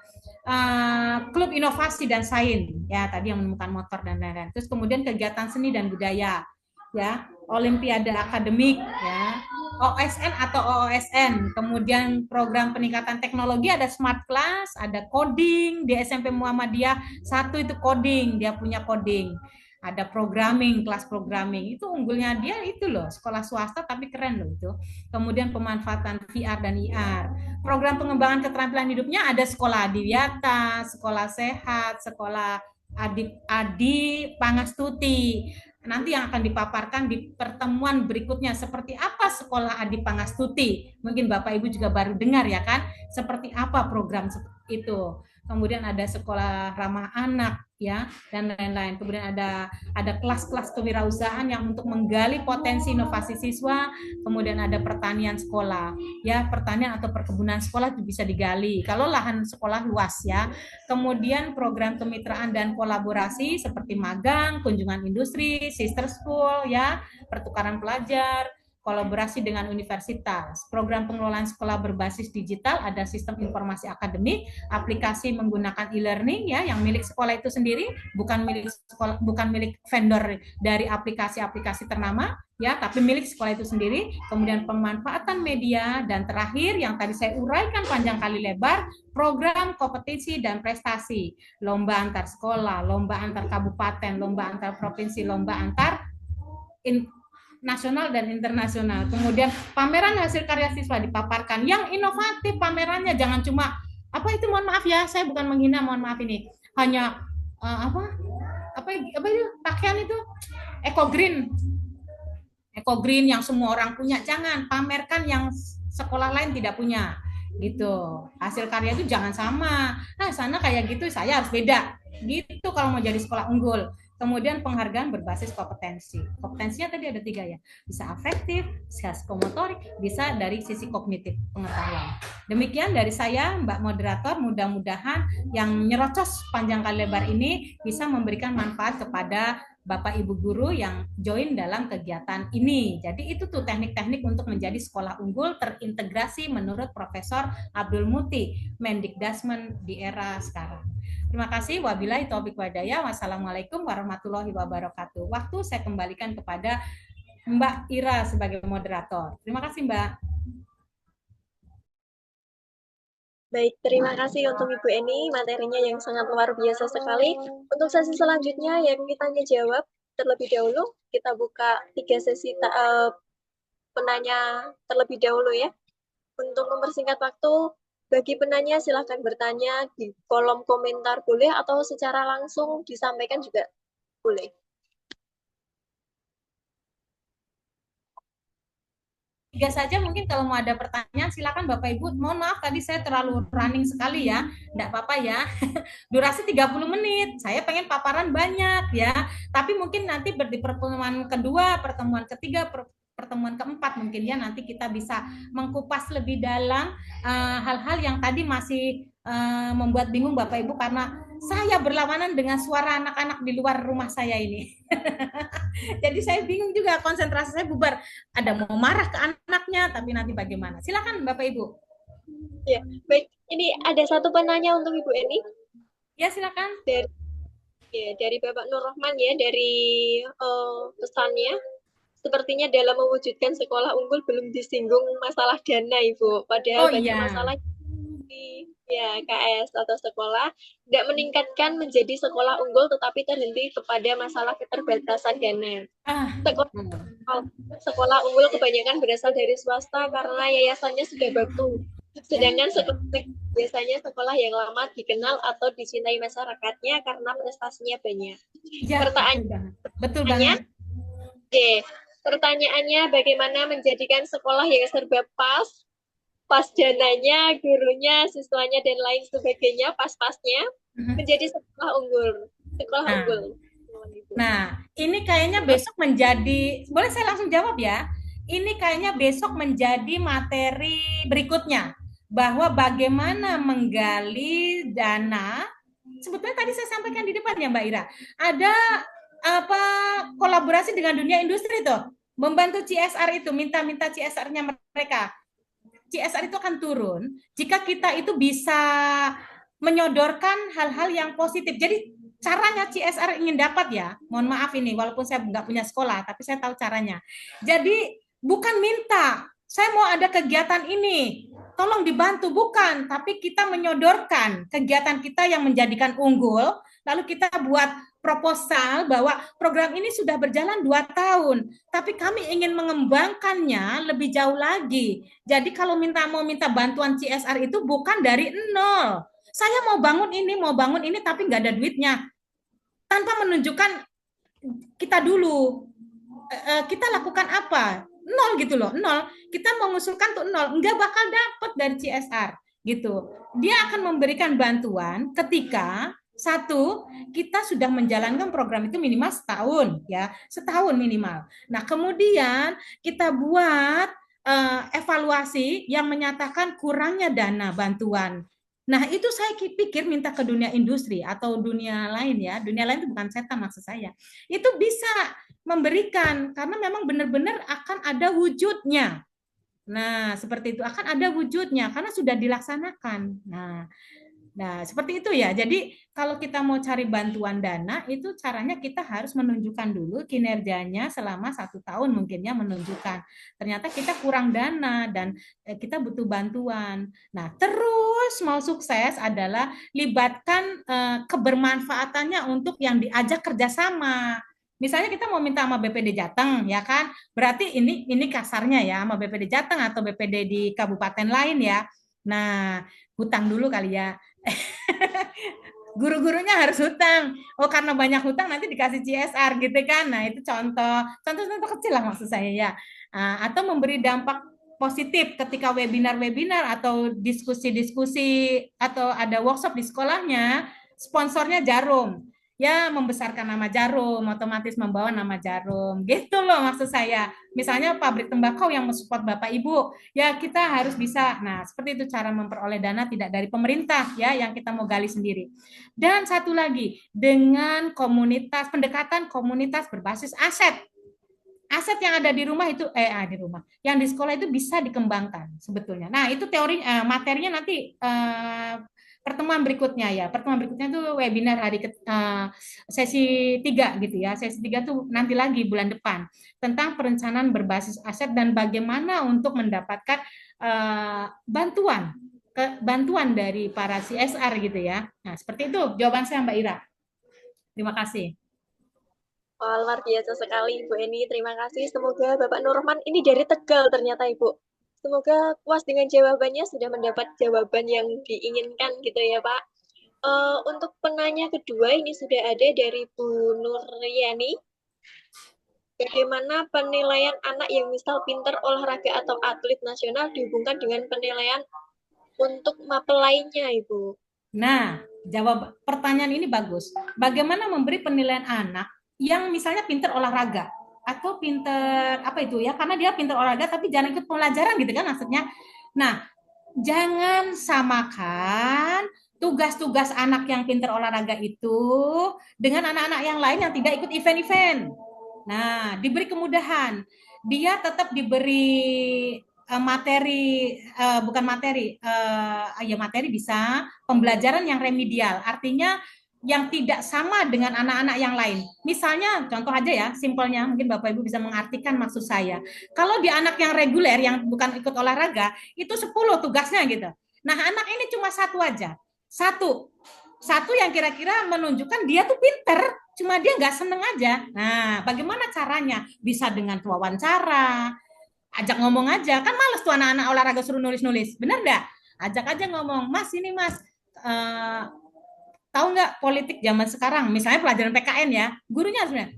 Klub inovasi dan sains, ya tadi yang menemukan motor dan lain-lain. Terus kemudian kegiatan seni dan budaya, ya, olimpiade akademik, ya, OSN atau OOSN. Kemudian program peningkatan teknologi ada smart class, ada coding di SMP Muhammadiyah 1 itu coding, dia punya coding. Ada programming, kelas programming, itu unggulnya dia itu loh, sekolah swasta tapi keren loh itu. Kemudian pemanfaatan VR dan IR. Program pengembangan keterampilan hidupnya ada sekolah Adiwiyata, sekolah sehat, sekolah Adi Pangastuti. Nanti yang akan dipaparkan di pertemuan berikutnya seperti apa sekolah Adi Pangastuti. Mungkin Bapak Ibu juga baru dengar ya kan, seperti apa program itu. Kemudian ada sekolah ramah anak ya dan lain-lain. Kemudian ada kelas-kelas kewirausahaan yang untuk menggali potensi inovasi siswa. Kemudian ada pertanian sekolah ya, pertanian atau perkebunan sekolah itu bisa digali kalau lahan sekolah luas ya. Kemudian program kemitraan dan kolaborasi seperti magang, kunjungan industri, sister school ya, pertukaran pelajar, kolaborasi dengan universitas. Program pengelolaan sekolah berbasis digital, ada sistem informasi akademik, aplikasi menggunakan e-learning ya, yang milik sekolah itu sendiri, bukan milik vendor dari aplikasi-aplikasi ternama ya, tapi milik sekolah itu sendiri. Kemudian pemanfaatan media, dan terakhir yang tadi saya uraikan panjang kali lebar, program kompetisi dan prestasi, lomba antar sekolah, lomba antar kabupaten, lomba antar provinsi, lomba antar nasional dan internasional. Kemudian pameran hasil karya siswa dipaparkan yang inovatif, pamerannya jangan cuma apa itu, mohon maaf ya, saya bukan menghina, mohon maaf ini, hanya apa itu pakaian itu eco green yang semua orang punya, jangan pamerkan yang sekolah lain tidak punya gitu. Hasil karya itu jangan sama, nah sana kayak gitu saya harus beda gitu kalau mau jadi sekolah unggul. Kemudian penghargaan berbasis kompetensi. Kompetensinya tadi ada 3 ya. Bisa afektif, bisa psikomotorik, bisa dari sisi kognitif pengetahuan. Demikian dari saya, Mbak Moderator. Mudah-mudahan yang nyerocos panjang kali lebar ini bisa memberikan manfaat kepada Bapak Ibu guru yang join dalam kegiatan ini. Jadi itu tuh teknik-teknik untuk menjadi sekolah unggul terintegrasi menurut Profesor Abdul Muti, Mendikdasmen di era sekarang. Terima kasih. Wabillahi taufiq walhidayah. Wassalamualaikum warahmatullahi wabarakatuh. Waktu saya kembalikan kepada Mbak Ira sebagai moderator. Terima kasih, Mbak. Baik, terima kasih untuk Ibu Eni, materinya yang sangat luar biasa sekali. Untuk sesi selanjutnya, yakni tanya jawab, terlebih dahulu kita buka 3 sesi penanya terlebih dahulu ya. Untuk mempersingkat waktu, bagi penanya silahkan bertanya di kolom komentar boleh atau secara langsung disampaikan juga boleh. Tiga saja mungkin kalau mau ada pertanyaan silakan Bapak Ibu. Mohon maaf tadi saya terlalu running sekali ya. Enggak apa-apa ya. Durasi 30 menit. Saya pengen paparan banyak ya. Tapi mungkin nanti di pertemuan kedua, pertemuan ketiga, pertemuan keempat mungkin ya nanti kita bisa mengkupas lebih dalam hal-hal yang tadi masih membuat bingung Bapak Ibu karena saya berlawanan dengan suara anak-anak di luar rumah saya ini. Jadi saya bingung juga, konsentrasi saya bubar. Ada mau marah ke anaknya, tapi nanti bagaimana? Silakan Bapak Ibu. Ya, baik. Ini ada satu penanya untuk Ibu Eni. Ya, silakan. Dari Bapak Nur Rahman ya, dari pesannya. Sepertinya dalam mewujudkan sekolah unggul belum disinggung masalah dana, Ibu. Padahal banyak masalah ya KS atau sekolah tidak meningkatkan menjadi sekolah unggul tetapi terhenti kepada masalah keterbatasan dana. Sekolah unggul kebanyakan berasal dari swasta karena yayasannya sudah baku. Sedangkan biasanya sekolah yang lama dikenal atau dicintai masyarakatnya karena prestasinya banyak. Ya, betul banget. Pertanyaannya bagaimana menjadikan sekolah yang serba pas dananya, gurunya, siswanya dan lain sebagainya, pas-pasnya menjadi sekolah unggul. Unggul. Nah, ini kayaknya besok menjadi, boleh saya langsung jawab ya? Ini kayaknya besok menjadi materi berikutnya, bahwa bagaimana menggali dana. Sebetulnya tadi saya sampaikan di depan ya Mbak Ira, ada kolaborasi dengan dunia industri tuh, membantu CSR itu, minta CSR-nya mereka. CSR itu akan turun jika kita itu bisa menyodorkan hal-hal yang positif. Jadi caranya CSR ingin dapat ya, mohon maaf ini, walaupun saya nggak punya sekolah, tapi saya tahu caranya. Jadi bukan minta, saya mau ada kegiatan ini, tolong dibantu, bukan, tapi kita menyodorkan kegiatan kita yang menjadikan unggul, lalu kita buat proposal bahwa program ini sudah berjalan 2 tahun, tapi kami ingin mengembangkannya lebih jauh lagi. Jadi kalau mau minta bantuan CSR itu bukan dari nol. Saya mau bangun ini, tapi nggak ada duitnya. Tanpa menunjukkan kita dulu, kita lakukan apa? Nol gitu loh, nol. Kita mengusulkan tuh nol, nggak bakal dapat dari CSR gitu. Dia akan memberikan bantuan ketika satu, kita sudah menjalankan program itu minimal setahun, ya, setahun minimal. Nah, kemudian kita buat evaluasi yang menyatakan kurangnya dana bantuan. Nah, itu saya pikir minta ke dunia industri atau dunia lain ya. Dunia lain itu bukan setan maksud saya. Itu bisa memberikan karena memang benar-benar akan ada wujudnya. Nah, seperti itu akan ada wujudnya karena sudah dilaksanakan. Nah, seperti itu ya. Jadi kalau kita mau cari bantuan dana, itu caranya kita harus menunjukkan dulu kinerjanya selama 1 tahun mungkinnya menunjukkan. Ternyata kita kurang dana dan kita butuh bantuan. Nah, terus mau sukses adalah libatkan kebermanfaatannya untuk yang diajak kerjasama. Misalnya kita mau minta sama BPD Jateng, ya kan? Berarti ini kasarnya ya sama BPD Jateng atau BPD di kabupaten lain ya. Nah, hutang dulu kali ya. Guru-gurunya harus hutang. Oh, karena banyak hutang nanti dikasih CSR gitu kan. Nah, itu contoh kecil lah maksud saya ya. Atau memberi dampak positif ketika webinar-webinar atau diskusi-diskusi atau ada workshop di sekolahnya, sponsornya Jarum. Ya, membesarkan nama Jarum, otomatis membawa nama Jarum. Gitu loh maksud saya. Misalnya pabrik tembakau yang mensupport Bapak Ibu, ya kita harus bisa. Nah, seperti itu cara memperoleh dana tidak dari pemerintah ya yang kita mau gali sendiri. Dan satu lagi, dengan pendekatan komunitas berbasis aset. Aset yang ada di rumah itu di rumah, yang di sekolah itu bisa dikembangkan sebetulnya. Nah, itu teori materinya nanti pertemuan berikutnya ya. Pertemuan berikutnya itu webinar sesi 3 gitu ya. Sesi 3 tuh nanti lagi bulan depan tentang perencanaan berbasis aset dan bagaimana untuk mendapatkan bantuan dari para CSR gitu ya. Nah, seperti itu jawaban saya Mbak Ira. Terima kasih. Wah, luar biasa sekali Ibu Eni. Terima kasih. Semoga Bapak Nurman ini dari Tegal ternyata Ibu. Semoga puas dengan jawabannya, sudah mendapat jawaban yang diinginkan gitu ya Pak. Untuk penanya kedua ini sudah ada dari Bu Nuryani. Bagaimana penilaian anak yang misal pintar olahraga atau atlet nasional dihubungkan dengan penilaian untuk mapel lainnya, Ibu? Nah, jawab pertanyaan ini bagus. Bagaimana memberi penilaian anak yang misalnya pintar olahraga atau pintar apa itu ya? Karena dia pintar olahraga tapi jangan ikut pelajaran gitu kan maksudnya. Nah, jangan samakan tugas-tugas anak yang pintar olahraga itu dengan anak-anak yang lain yang tidak ikut event-event. Nah, diberi kemudahan. Dia tetap diberi bukan materi, ya materi bisa, pembelajaran yang remedial. Artinya yang tidak sama dengan anak-anak yang lain. Misalnya, contoh aja ya, simpelnya, mungkin Bapak Ibu bisa mengartikan maksud saya. Kalau di anak yang reguler, yang bukan ikut olahraga, itu 10 tugasnya gitu. Nah, anak ini cuma satu aja. Satu yang kira-kira menunjukkan dia tuh pinter, cuma dia nggak seneng aja. Nah, bagaimana caranya? Bisa dengan wawancara, ajak ngomong aja. Kan males tuh anak-anak olahraga suruh nulis-nulis. Bener nggak? Ajak aja ngomong, Mas ini Mas, tahu nggak politik zaman sekarang? Misalnya pelajaran PKN ya, gurunya harusnya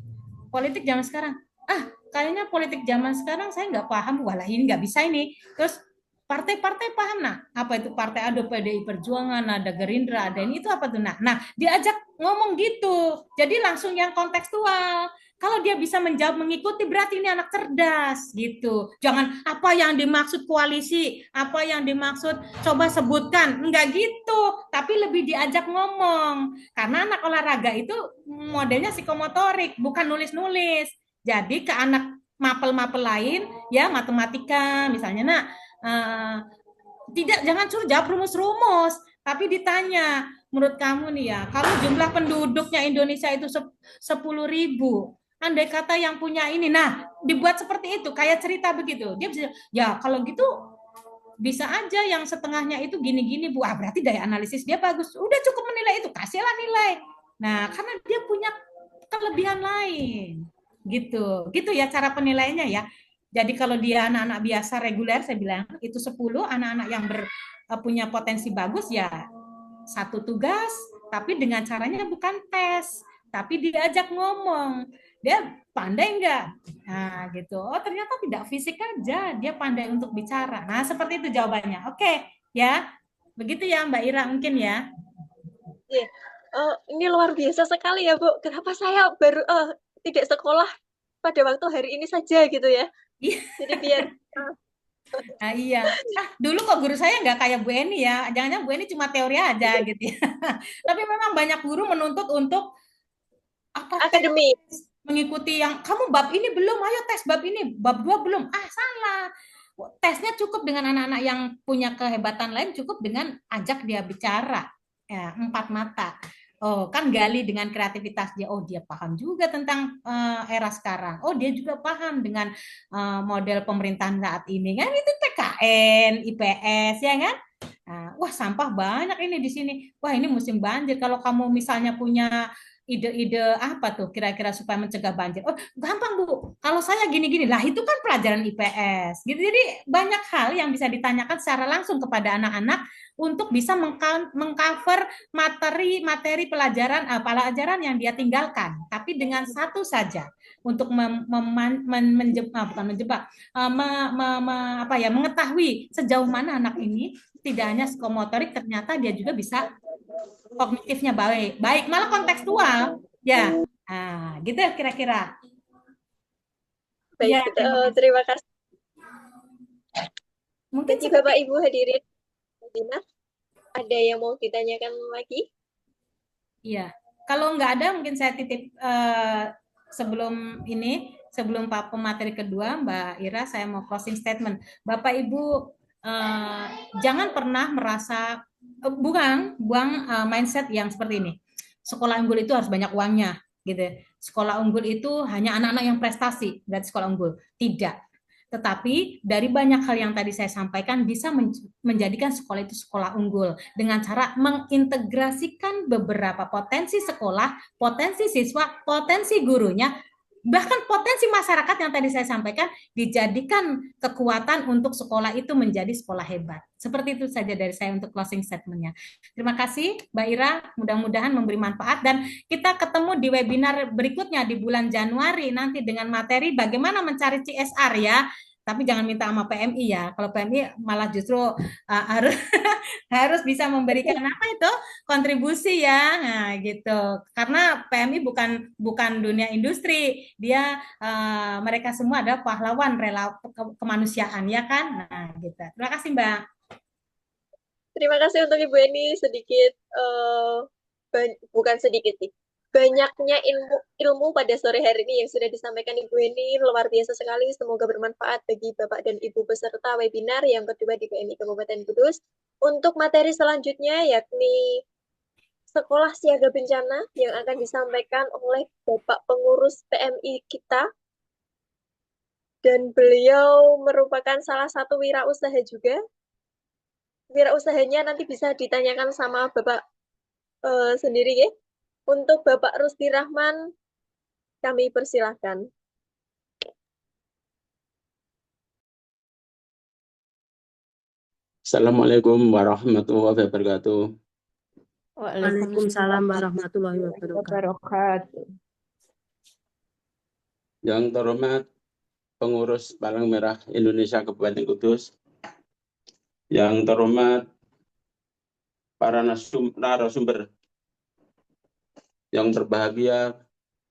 politik zaman sekarang. Kayaknya politik zaman sekarang saya nggak paham. Walah ini nggak bisa ini. Terus partai-partai paham nah apa itu partai, ada PDI Perjuangan, ada Gerindra, ada ini, itu apa tuh nah diajak ngomong gitu, jadi langsung yang kontekstual. Kalau dia bisa menjawab mengikuti berarti ini anak cerdas gitu. Jangan apa yang dimaksud koalisi, apa yang dimaksud coba sebutkan, enggak gitu, tapi lebih diajak ngomong. Karena anak olahraga itu modelnya psikomotorik, bukan nulis-nulis. Jadi ke anak mapel-mapel lain ya, matematika misalnya, jangan suruh jawab rumus-rumus, tapi ditanya, menurut kamu nih ya, kalau jumlah penduduknya Indonesia itu 10.000, andai kata yang punya ini, nah dibuat seperti itu, kayak cerita begitu. Dia bisa, ya kalau gitu bisa aja yang setengahnya itu gini-gini Bu, berarti daya analisis dia bagus, udah cukup menilai itu, kasihlah nilai. Nah karena dia punya kelebihan lain, gitu ya cara penilaiannya ya. Jadi kalau dia anak-anak biasa reguler, saya bilang itu 10, anak-anak yang punya potensi bagus ya satu tugas, tapi dengan caranya bukan tes, tapi diajak ngomong. Dia pandai enggak? Nah, gitu. Oh, ternyata tidak fisik aja, dia pandai untuk bicara. Nah, seperti itu jawabannya. Oke, ya. Begitu ya Mbak Ira mungkin ya. Iya. Ini luar biasa sekali ya, Bu. Kenapa saya baru tidak sekolah pada waktu hari ini saja gitu ya. Jadi biar Nah, iya. Dulu kok guru saya nggak kayak Bu Eni ya. Jangan-jangan Bu Eni cuma teori aja gitu ya. Tapi memang banyak guru menuntut untuk akademik. Mengikuti yang kamu bab ini belum, ayo tes bab ini, bab 2 belum. Salah. Tesnya cukup dengan anak-anak yang punya kehebatan lain, cukup dengan ajak dia bicara. Ya, 4 mata. Oh, kan gali dengan kreativitas dia. Oh, dia paham juga tentang era sekarang. Oh, dia juga paham dengan model pemerintahan saat ini. Kan itu TKN, IPS, ya kan? Wah, sampah banyak ini di sini. Wah, ini musim banjir. Kalau kamu misalnya punya ide-ide apa tuh kira-kira supaya mencegah banjir. Oh, gampang Bu. Kalau saya gini-gini, lah itu kan pelajaran IPS. Gitu. Jadi banyak hal yang bisa ditanyakan secara langsung kepada anak-anak untuk bisa mengcover materi pelajaran yang dia tinggalkan. Tapi dengan satu saja untuk bukan menjebak, mengetahui sejauh mana anak ini tidak hanya psikomotorik, ternyata dia juga bisa kognitifnya baik, malah kontekstual, ya. Nah, gitu kira-kira. Baik, Ya, terima kasih. Mungkin Bagi Bapak Ibu hadirin webinar, ada yang mau ditanyakan lagi? Iya, kalau nggak ada mungkin saya titip sebelum pemateri kedua Mbak Ira, saya mau closing statement. Bapak Ibu jangan pernah merasa buang mindset yang seperti ini. Sekolah unggul itu harus banyak uangnya, gitu. Sekolah unggul itu hanya anak-anak yang prestasi, berarti sekolah unggul. Tidak. Tetapi dari banyak hal yang tadi saya sampaikan bisa menjadikan sekolah itu sekolah unggul dengan cara mengintegrasikan beberapa potensi sekolah, potensi siswa, potensi gurunya, bahkan potensi masyarakat yang tadi saya sampaikan dijadikan kekuatan untuk sekolah itu menjadi sekolah hebat. Seperti itu saja dari saya untuk closing statement-nya. Terima kasih Mbak Ira, mudah-mudahan memberi manfaat dan kita ketemu di webinar berikutnya di bulan Januari nanti dengan materi bagaimana mencari CSR ya. Tapi jangan minta sama PMI ya. Kalau PMI malah justru harus harus bisa memberikan apa itu kontribusi ya, nah, gitu. Karena PMI bukan dunia industri, dia mereka semua adalah pahlawan rela kemanusiaan ya kan. Nah, gitu. Terima kasih Mbak. Terima kasih untuk Ibu Eni, sedikit bukan sedikit sih. Banyaknya ilmu pada sore hari ini yang sudah disampaikan Ibu Eni luar biasa sekali. Semoga bermanfaat bagi Bapak dan Ibu peserta webinar yang kedua di PMI Kabupaten Kudus. Untuk materi selanjutnya yakni sekolah siaga bencana yang akan disampaikan oleh Bapak pengurus PMI kita. Dan beliau merupakan salah satu wirausaha juga. Wirausahanya nanti bisa ditanyakan sama Bapak sendiri ya. Untuk Bapak Rusdi Rahman, kami persilahkan. Assalamualaikum warahmatullahi wabarakatuh. Waalaikumsalam warahmatullahi wabarakatuh. Yang terhormat pengurus Palang Merah Indonesia Kabupaten Kudus, yang terhormat para narasumber, yang berbahagia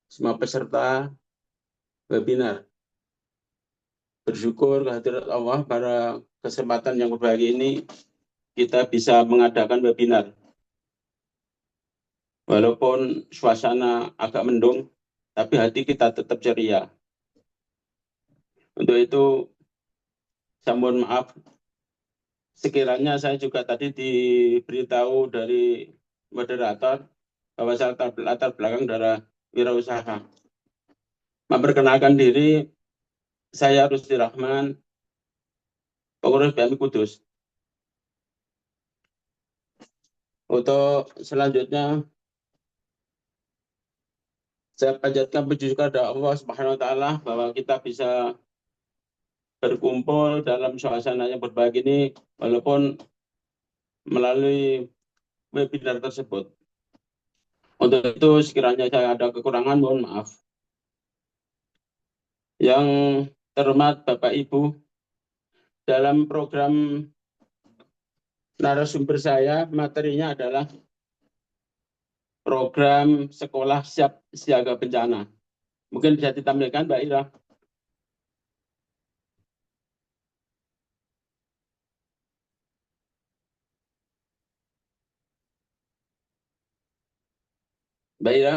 semua peserta webinar. Bersyukur kehadirat Allah pada kesempatan yang berbahagia ini kita bisa mengadakan webinar. Walaupun suasana agak mendung, tapi hati kita tetap ceria. Untuk itu, saya mohon maaf, sekiranya saya juga tadi diberitahu dari moderator bahwa saya latar belakang dari wirausaha. Memperkenalkan diri, saya Rusdi Rahman, pengurus PMI Kudus. Untuk selanjutnya, saya panjatkan puji syukur kepada Allah Subhanahu wa Ta'ala bahwa kita bisa berkumpul dalam suasana yang berbahagia ini walaupun melalui webinar tersebut. Untuk itu sekiranya saya ada kekurangan, mohon maaf. Yang terhormat Bapak Ibu, dalam program narasumber saya materinya adalah program sekolah siap siaga bencana. Mungkin bisa ditampilkan Mbak Ira. Mbak Ira.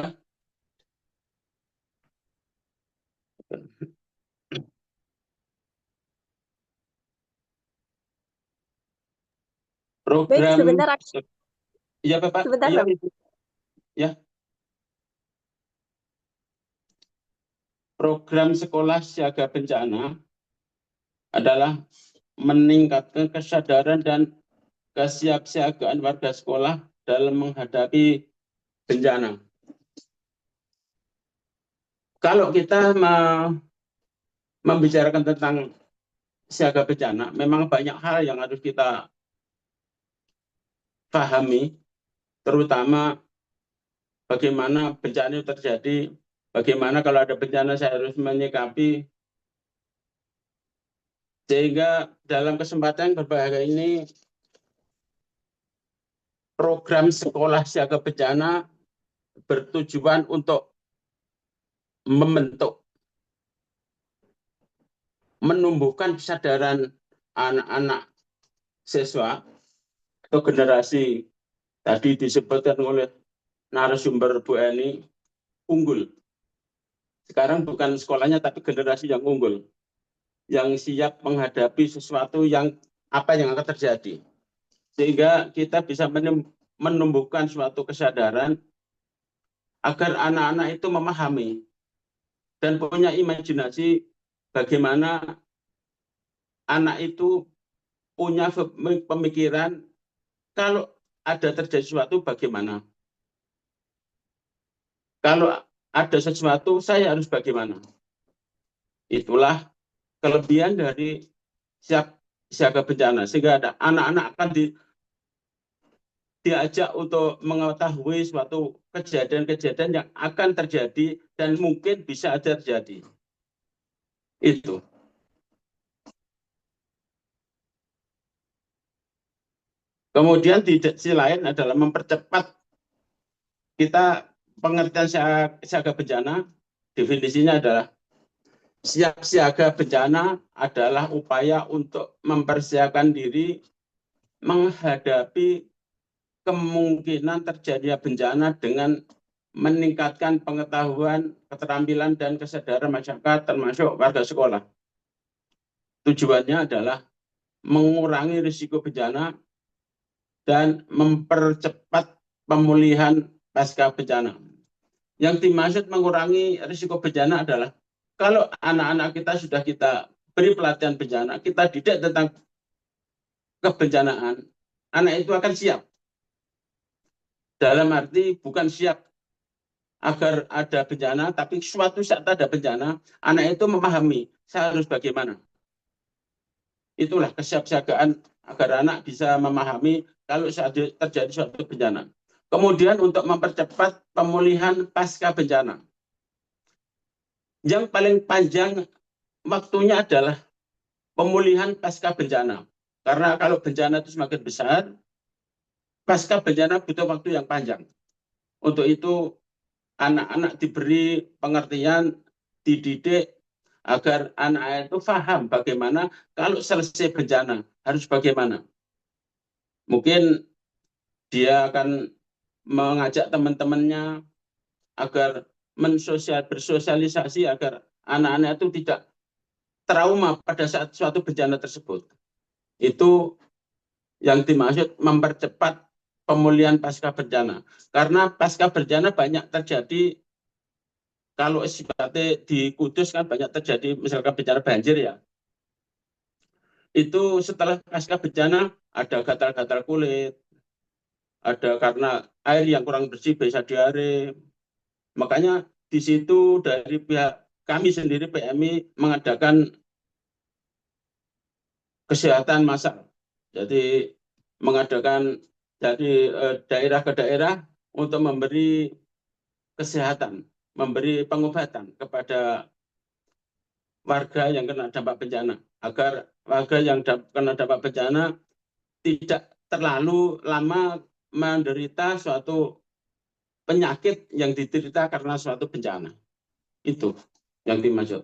Program. Baik, sebentar. Iya, Bapak. Sebentar, iya, Bapak. Ya. Program sekolah siaga bencana adalah meningkatkan kesadaran dan kesiapsiagaan warga sekolah dalam menghadapi bencana. Kalau kita membicarakan tentang siaga bencana, memang banyak hal yang harus kita pahami, terutama bagaimana bencana itu terjadi, bagaimana kalau ada bencana saya harus menyikapi. Sehingga dalam kesempatan berbahagia ini, program sekolah siaga bencana bertujuan untuk membentuk, menumbuhkan kesadaran anak-anak siswa atau generasi tadi disebutkan oleh narasumber Bu Eni, unggul. Sekarang bukan sekolahnya tapi generasi yang unggul, yang siap menghadapi sesuatu yang akan terjadi. Sehingga kita bisa menumbuhkan suatu kesadaran agar anak-anak itu memahami dan punya imajinasi bagaimana anak itu punya pemikiran kalau ada terjadi sesuatu bagaimana. Kalau ada sesuatu saya harus bagaimana. Itulah kelebihan dari siaga bencana, sehingga ada anak-anak akan diajak untuk mengetahui suatu kejadian-kejadian yang akan terjadi dan mungkin bisa terjadi. Itu. Kemudian di sisi lain adalah mempercepat kita pengertian siaga bencana. Definisinya adalah siap siaga bencana adalah upaya untuk mempersiapkan diri menghadapi kemungkinan terjadinya bencana dengan meningkatkan pengetahuan, keterampilan, dan kesadaran masyarakat termasuk warga sekolah. Tujuannya adalah mengurangi risiko bencana dan mempercepat pemulihan pasca bencana. Yang dimaksud mengurangi risiko bencana adalah kalau anak-anak kita sudah kita beri pelatihan bencana, kita didik tentang kebencanaan, anak itu akan siap. Dalam arti bukan siap agar ada bencana, tapi suatu saat ada bencana, anak itu memahami saya harus bagaimana. Itulah kesiapsiagaan agar anak bisa memahami kalau terjadi suatu bencana. Kemudian untuk mempercepat pemulihan pasca bencana. Yang paling panjang waktunya adalah pemulihan pasca bencana. Karena kalau bencana itu semakin besar, pasca bencana butuh waktu yang panjang. Untuk itu anak-anak diberi pengertian, dididik agar anak itu paham bagaimana kalau selesai bencana harus bagaimana. Mungkin dia akan mengajak teman-temannya agar bersosialisasi agar anak-anak itu tidak trauma pada saat suatu bencana tersebut. Itu yang dimaksud mempercepat pemulihan pasca bencana. Karena pasca bencana banyak terjadi, kalau sifatnya di Kudus kan banyak terjadi misalkan bencana banjir ya. Itu setelah pasca bencana ada gatal-gatal kulit, ada karena air yang kurang bersih bisa diare. Makanya di situ dari pihak kami sendiri PMI mengadakan kesehatan massal. Jadi mengadakan dari daerah ke daerah untuk memberi kesehatan, memberi pengobatan kepada warga yang kena dampak bencana, agar warga yang kena dampak bencana tidak terlalu lama menderita suatu penyakit yang diderita karena suatu bencana. Itu yang dimaksud.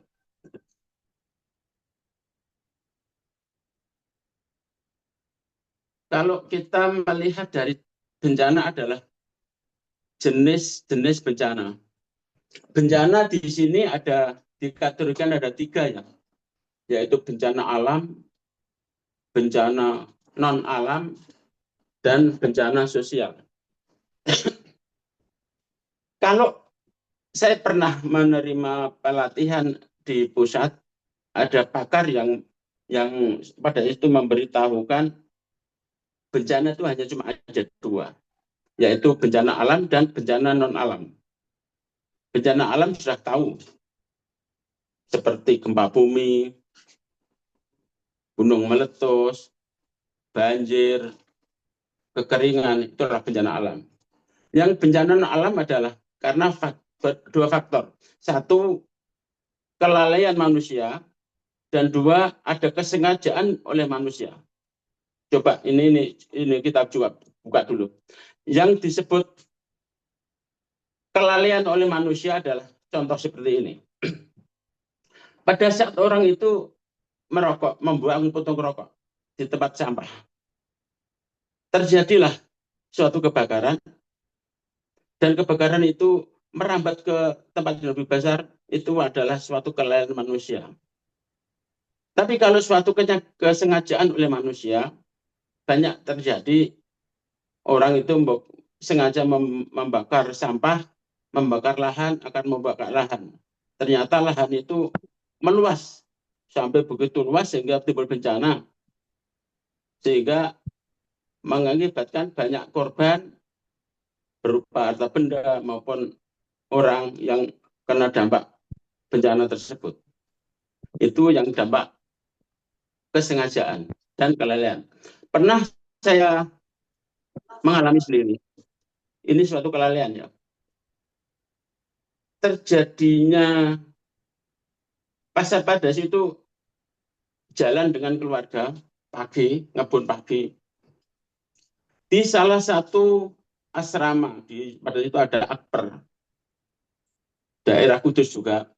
Kalau kita melihat dari bencana adalah jenis-jenis bencana. Bencana di sini ada dikategorikan ada 3 ya, yaitu bencana alam, bencana non alam, dan bencana sosial. Kalau saya pernah menerima pelatihan di pusat, ada pakar yang pada itu memberitahukan bencana itu hanya cuma ada 2, yaitu bencana alam dan bencana non alam. Bencana alam sudah tahu, seperti gempa bumi, gunung meletus, banjir, kekeringan, itulah bencana alam. Yang bencana alam adalah karena dua faktor. Satu, kelalaian manusia, dan dua, ada kesengajaan oleh manusia. Coba ini kita coba buka dulu. Yang disebut kelalaian oleh manusia adalah contoh seperti ini. Pada saat orang itu merokok, membuang puntung rokok di tempat sampah, terjadilah suatu kebakaran, dan kebakaran itu merambat ke tempat yang lebih besar, itu adalah suatu kelalaian manusia. Tapi kalau suatu kesengajaan oleh manusia, banyak terjadi orang itu sengaja membakar sampah, membakar lahan, akan membakar lahan. Ternyata lahan itu meluas, sampai begitu luas sehingga timbul bencana. Sehingga mengakibatkan banyak korban berupa harta benda maupun orang yang kena dampak bencana tersebut. Itu yang dampak kesengajaan dan kelalaian. Pernah saya mengalami sendiri. Ini suatu kelalaian ya. Terjadinya Pasar Padas itu jalan dengan keluarga pagi, ngebun pagi. Di salah satu asrama, pada itu ada Akper, daerah Kudus juga.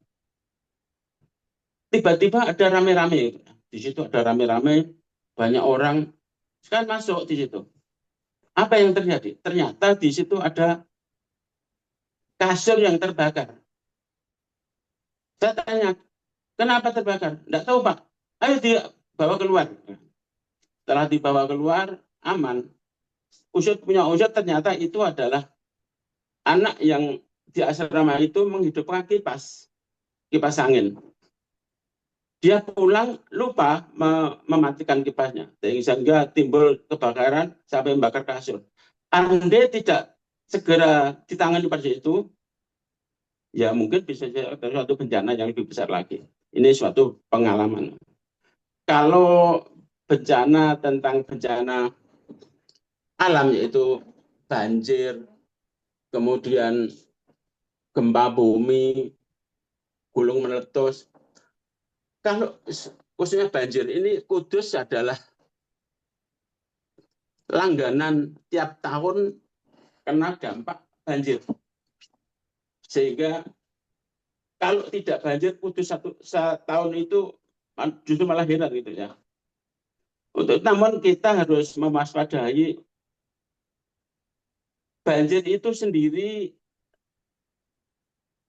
Tiba-tiba ada rame-rame. Di situ ada rame-rame, banyak orang kan masuk di situ. Apa yang terjadi? Ternyata di situ ada kasur yang terbakar. Saya tanya, kenapa terbakar? Tidak tahu, Pak. Ayo dibawa keluar. Setelah dibawa keluar, aman. Punya usut ternyata itu adalah anak yang di asrama itu menghidupkan kipas angin. Dia pulang lupa mematikan kipasnya, sehingga timbul kebakaran sampai membakar kasur. Andai tidak segera ditangani pada itu, ya mungkin bisa jadi suatu bencana yang lebih besar lagi. Ini suatu pengalaman. Kalau bencana tentang bencana alam, yaitu banjir, kemudian gempa bumi, gunung meletus. Kalau khususnya banjir, ini Kudus adalah langganan tiap tahun kena dampak banjir. Sehingga kalau tidak banjir Kudus satu tahun itu justru malah heran gitu ya. Namun kita harus mewaspadai banjir itu sendiri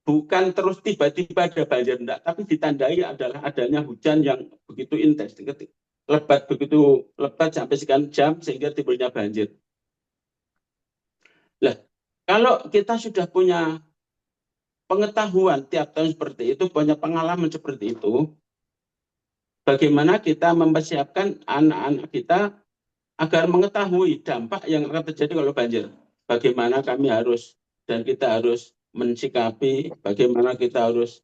bukan terus tiba-tiba ada banjir, enggak, tapi ditandai adalah adanya hujan yang begitu intens, begitu lebat sampai sekian jam sehingga timbulnya banjir. Nah, kalau kita sudah punya pengetahuan tiap tahun seperti itu, punya pengalaman seperti itu, bagaimana kita mempersiapkan anak-anak kita agar mengetahui dampak yang akan terjadi kalau banjir. Bagaimana kami harus dan kita harus mensikapi, bagaimana kita harus,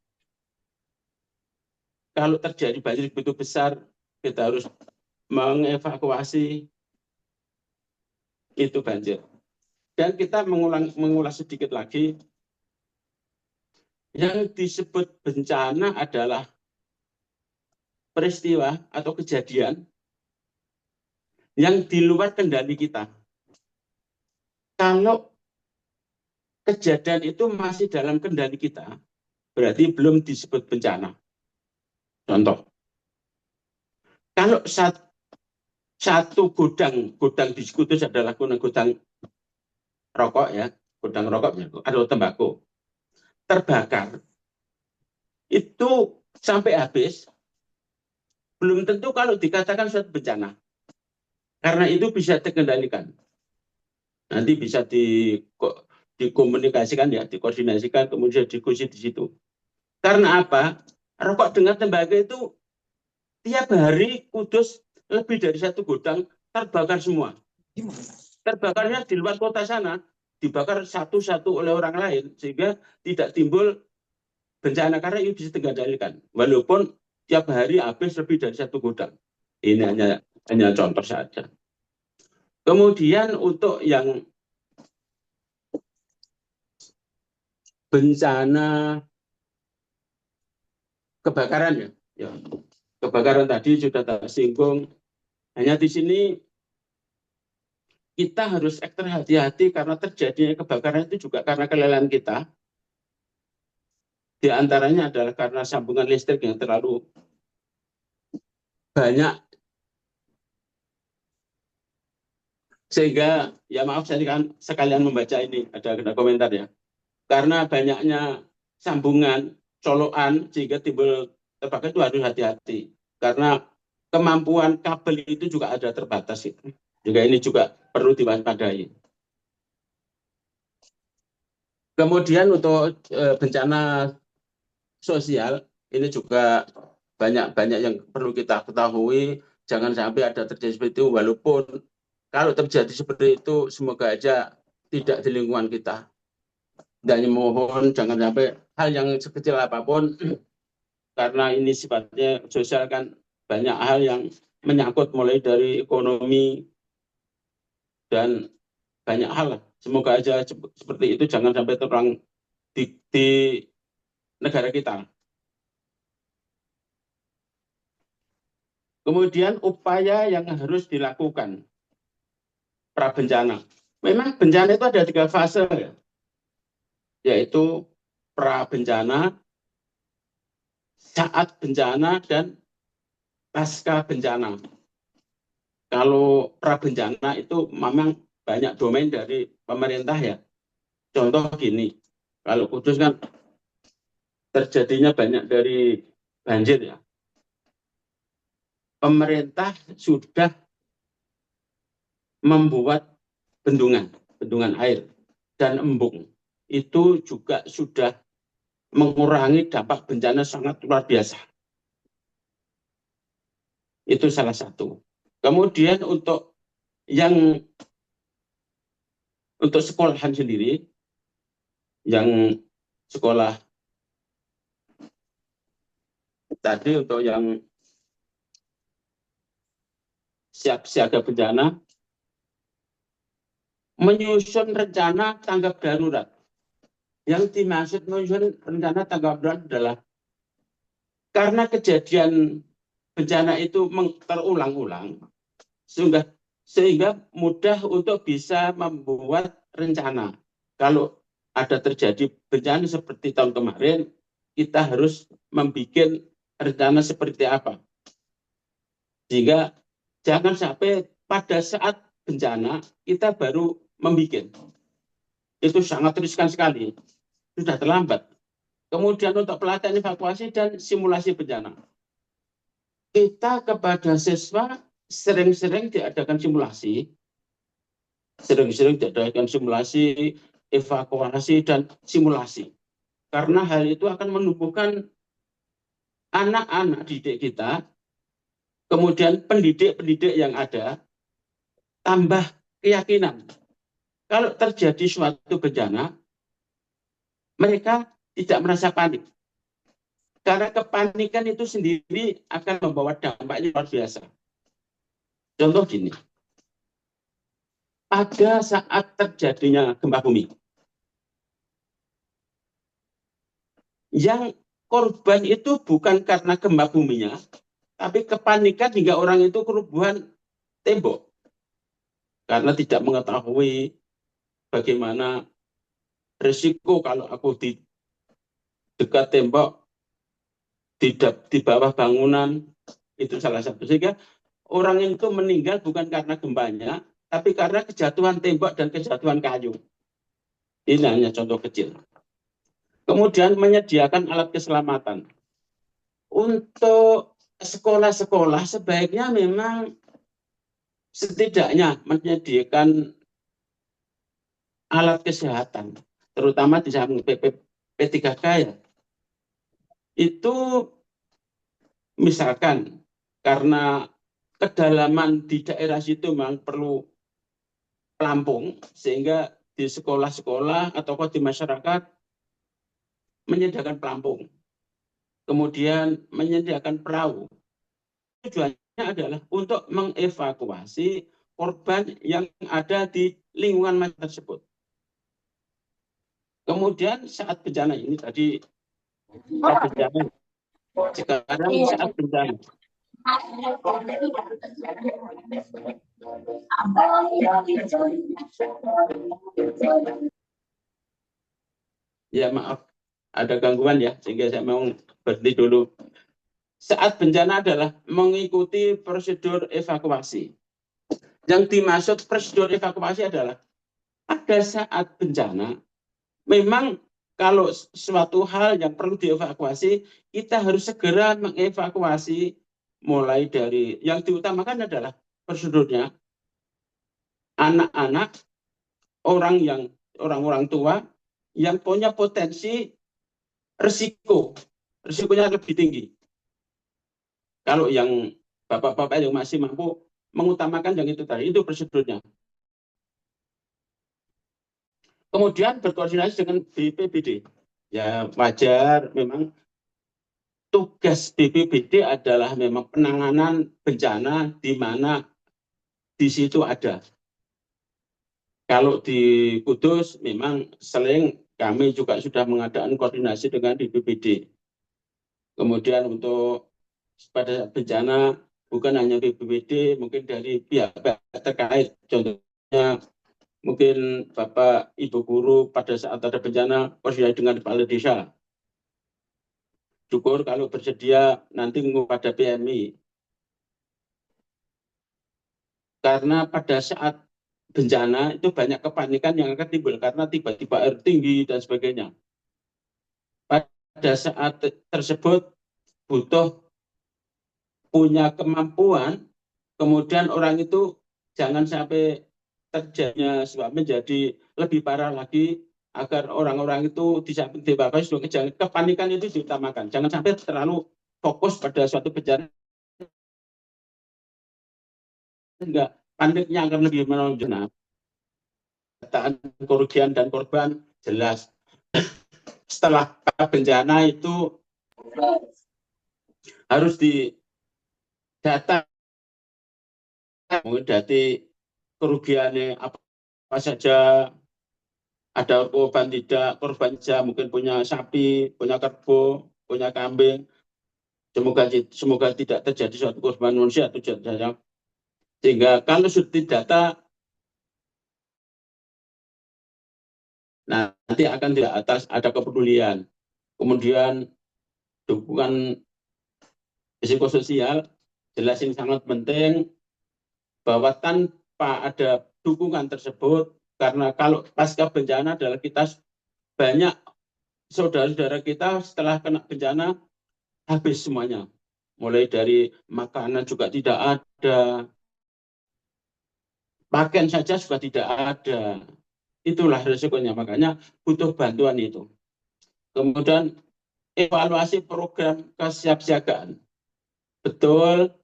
kalau terjadi banjir begitu besar, kita harus mengevakuasi itu banjir. Dan kita mengulas sedikit lagi, yang disebut bencana adalah peristiwa atau kejadian yang di luar kendali kita. Kalau kejadian itu masih dalam kendali kita, berarti belum disebut bencana. Contoh, kalau satu gudang di Kudus adalah gudang rokok ya, gudang rokoknya atau tembakau terbakar, itu sampai habis, belum tentu kalau dikatakan suatu bencana, karena itu bisa dikendalikan. Nanti bisa dikomunikasikan ya, dikoordinasikan, kemudian diskusi di situ. Karena apa? Rokok dengan tembakau itu tiap hari Kudus lebih dari satu gudang terbakar semua. Terbakarnya di luar kota sana, dibakar satu-satu oleh orang lain, sehingga tidak timbul bencana karena ini bisa dikendalikan. Walaupun tiap hari habis lebih dari 1 gudang. Ini hanya contoh saja. Kemudian untuk yang bencana kebakaran ya, kebakaran tadi sudah tersinggung. Hanya di sini kita harus ekstra hati-hati karena terjadinya kebakaran itu juga karena kelelahan kita. Di antaranya adalah karena sambungan listrik yang terlalu banyak. Sehingga, ya maaf saya kan sekalian membaca ini, ada komentar ya. Karena banyaknya sambungan, colokan, sehingga timbul terbakar itu harus hati-hati. Karena kemampuan kabel itu juga ada terbatas. Juga ini juga perlu diwaspadai. Kemudian untuk bencana sosial, ini juga banyak yang perlu kita ketahui. Jangan sampai ada terjadi seperti itu, walaupun kalau terjadi seperti itu, semoga aja tidak di lingkungan kita. Dan mohon jangan sampai hal yang sekecil apapun, karena ini sifatnya sosial kan banyak hal yang menyangkut mulai dari ekonomi dan banyak hal lah. Semoga aja seperti itu jangan sampai terulang di negara kita. Kemudian upaya yang harus dilakukan pra-bencana. Memang bencana itu ada 3 fase, yaitu pra-bencana, saat bencana, dan pasca bencana. Kalau pra-bencana itu memang banyak domain dari pemerintah ya. Contoh gini, kalau Kudus kan terjadinya banyak dari banjir ya. Pemerintah sudah membuat bendungan air dan embung. Itu juga sudah mengurangi dampak bencana sangat luar biasa. Itu salah satu. Kemudian untuk sekolahan sendiri, yang sekolah tadi untuk yang siap siaga bencana, menyusun rencana tanggap darurat. Yang dimaksud menyusun rencana tanggap darurat adalah karena kejadian bencana itu terulang-ulang, sehingga mudah untuk bisa membuat rencana. Kalau ada terjadi bencana seperti tahun kemarin, kita harus membuat rencana seperti apa. Sehingga jangan sampai pada saat bencana kita baru membuat. Itu sangat riskan sekali. Sudah terlambat. Kemudian untuk pelatihan evakuasi dan simulasi bencana. Kita kepada siswa sering-sering diadakan simulasi. Sering-sering diadakan simulasi, evakuasi, dan simulasi. Karena hal itu akan menumbuhkan anak-anak didik kita, kemudian pendidik-pendidik yang ada, tambah keyakinan. Kalau terjadi suatu bencana, mereka tidak merasa panik. Karena kepanikan itu sendiri akan membawa dampak yang luar biasa. Contoh gini, pada saat terjadinya gempa bumi, yang korban itu bukan karena gempa buminya, tapi kepanikan hingga orang itu kerubuhan tembok. Karena tidak mengetahui bagaimana risiko kalau aku di dekat tembok, di bawah bangunan, itu salah satu. Sehingga orang itu meninggal bukan karena gempanya, tapi karena kejatuhan tembok dan kejatuhan kayu. Ini hanya contoh kecil. Kemudian menyediakan alat keselamatan. Untuk sekolah-sekolah sebaiknya memang setidaknya menyediakan alat kesehatan, terutama di samping P3K ya. Itu misalkan karena kedalaman di daerah situ memang perlu pelampung, sehingga di sekolah-sekolah atau di masyarakat menyediakan pelampung, kemudian menyediakan perahu. Tujuannya adalah untuk mengevakuasi korban yang ada di lingkungan masyarakat tersebut. Kemudian saat bencana ini tadi, sekarang saat bencana. Ya maaf, ada gangguan ya, sehingga saya mau berhenti dulu. Saat bencana adalah mengikuti prosedur evakuasi. Yang dimaksud prosedur evakuasi adalah pada saat bencana, memang kalau suatu hal yang perlu dievakuasi, kita harus segera mengevakuasi, mulai dari yang diutamakan adalah prosedurnya anak-anak, orang-orang tua yang punya potensi risikonya lebih tinggi. Kalau yang bapak-bapak yang masih mampu mengutamakan yang itu tadi, itu prosedurnya. Kemudian berkoordinasi dengan BPBD. Ya wajar, memang tugas BPBD adalah memang penanganan bencana di mana di situ ada. Kalau di Kudus memang sering kami juga sudah mengadakan koordinasi dengan BPBD. Kemudian untuk pada bencana bukan hanya BPBD, mungkin dari pihak terkait, contohnya mungkin Bapak Ibu guru pada saat ada bencana koordinasi dengan kepala desa. Syukur kalau bersedia nanti kepada PMI. Karena pada saat bencana itu banyak kepanikan yang akan timbul karena tiba-tiba air tinggi dan sebagainya. Pada saat tersebut butuh punya kemampuan, kemudian orang itu jangan sampai terjadinya sebab menjadi lebih parah lagi, agar orang-orang itu di samping dievakuasi, kepanikan itu diutamakan. Jangan sampai terlalu fokus pada suatu bencana, enggak, paniknya akan lebih menonjol. Dataan kerugian dan korban jelas. Setelah bencana itu harus didata, mungkin data kerugiannya apa saja, ada korban tidak, korban saja mungkin punya sapi, punya kerbau, punya kambing. Semoga tidak terjadi suatu korban manusia atau saja. Sehingga kalau sudah didata, nanti akan di atas ada kepedulian. Kemudian dukungan psikososial, jelas ini sangat penting, bahwa tanpa ada dukungan tersebut, karena kalau pasca bencana adalah kita banyak saudara-saudara kita setelah kena bencana habis semuanya, mulai dari makanan juga tidak ada, pakaian saja juga tidak ada. Itulah resikonya, makanya butuh bantuan itu. Kemudian evaluasi program kesiapsiagaan. Betul,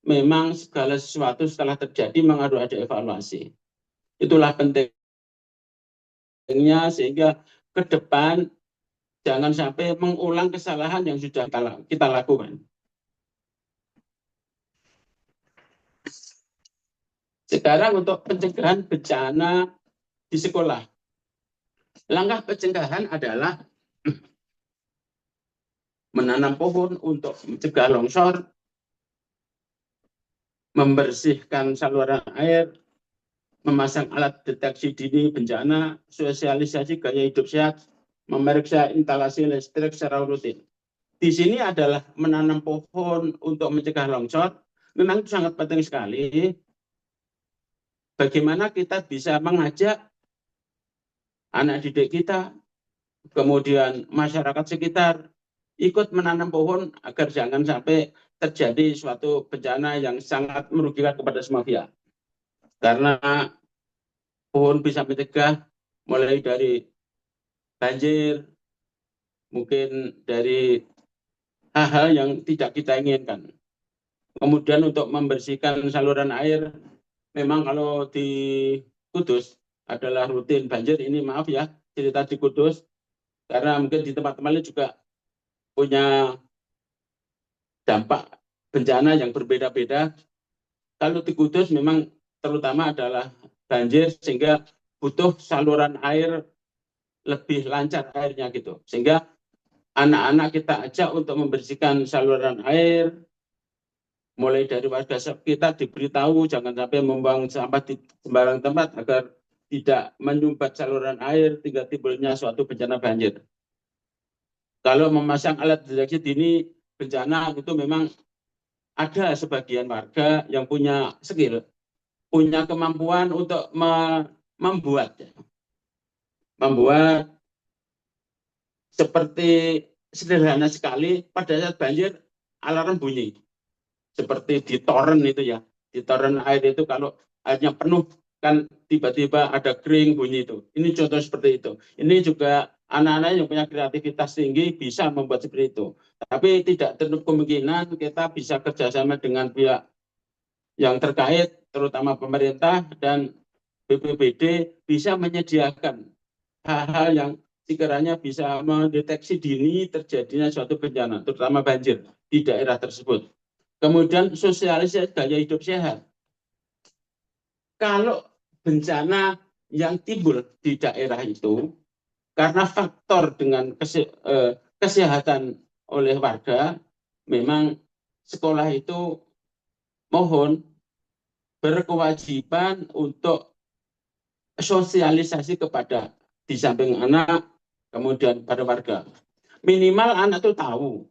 memang segala sesuatu setelah terjadi memang harus ada evaluasi. Itulah pentingnya, sehingga ke depan jangan sampai mengulang kesalahan yang sudah kita lakukan. Sekarang untuk pencegahan bencana di sekolah. Langkah pencegahan adalah menanam pohon untuk mencegah longsor, membersihkan saluran air, memasang alat deteksi dini bencana, sosialisasi gaya hidup sehat, memeriksa instalasi listrik secara rutin. Di sini adalah menanam pohon untuk mencegah longsor. Memang itu sangat penting sekali. Bagaimana kita bisa mengajak anak didik kita, kemudian masyarakat sekitar, ikut menanam pohon agar jangan sampai terjadi suatu bencana yang sangat merugikan kepada semua pihak. Karena pohon bisa mencegah mulai dari banjir, mungkin dari hal-hal yang tidak kita inginkan. Kemudian untuk membersihkan saluran air, memang kalau di Kudus adalah rutin banjir, ini maaf ya, cerita di Kudus, karena mungkin di tempat-tempat lain juga punya dampak bencana yang berbeda-beda. Kalau di Kudus memang terutama adalah banjir, sehingga butuh saluran air lebih lancar airnya gitu. Sehingga anak-anak kita ajak untuk membersihkan saluran air, mulai dari warga kita diberitahu jangan sampai membuang sampah di sembarang tempat agar tidak menyumbat saluran air hingga timbulnya suatu bencana banjir. Kalau memasang alat deteksi dini bencana itu memang ada sebagian warga yang punya skill, punya kemampuan untuk membuat seperti sederhana sekali pada saat banjir alarm bunyi. Seperti di toren itu ya, di toren air itu kalau airnya penuh kan tiba-tiba ada kering bunyi itu. Ini contoh seperti itu. Ini juga anak-anak yang punya kreativitas tinggi bisa membuat seperti itu. Tapi tidak tertutup kemungkinan kita bisa kerjasama dengan pihak yang terkait, terutama pemerintah dan BPBD bisa menyediakan hal-hal yang sekiranya bisa mendeteksi dini terjadinya suatu bencana, terutama banjir di daerah tersebut. Kemudian sosialisasi gaya hidup sehat. Kalau bencana yang timbul di daerah itu karena faktor dengan kesehatan oleh warga, memang sekolah itu mohon berkewajiban untuk sosialisasi kepada di samping anak, kemudian pada warga. Minimal anak itu tahu,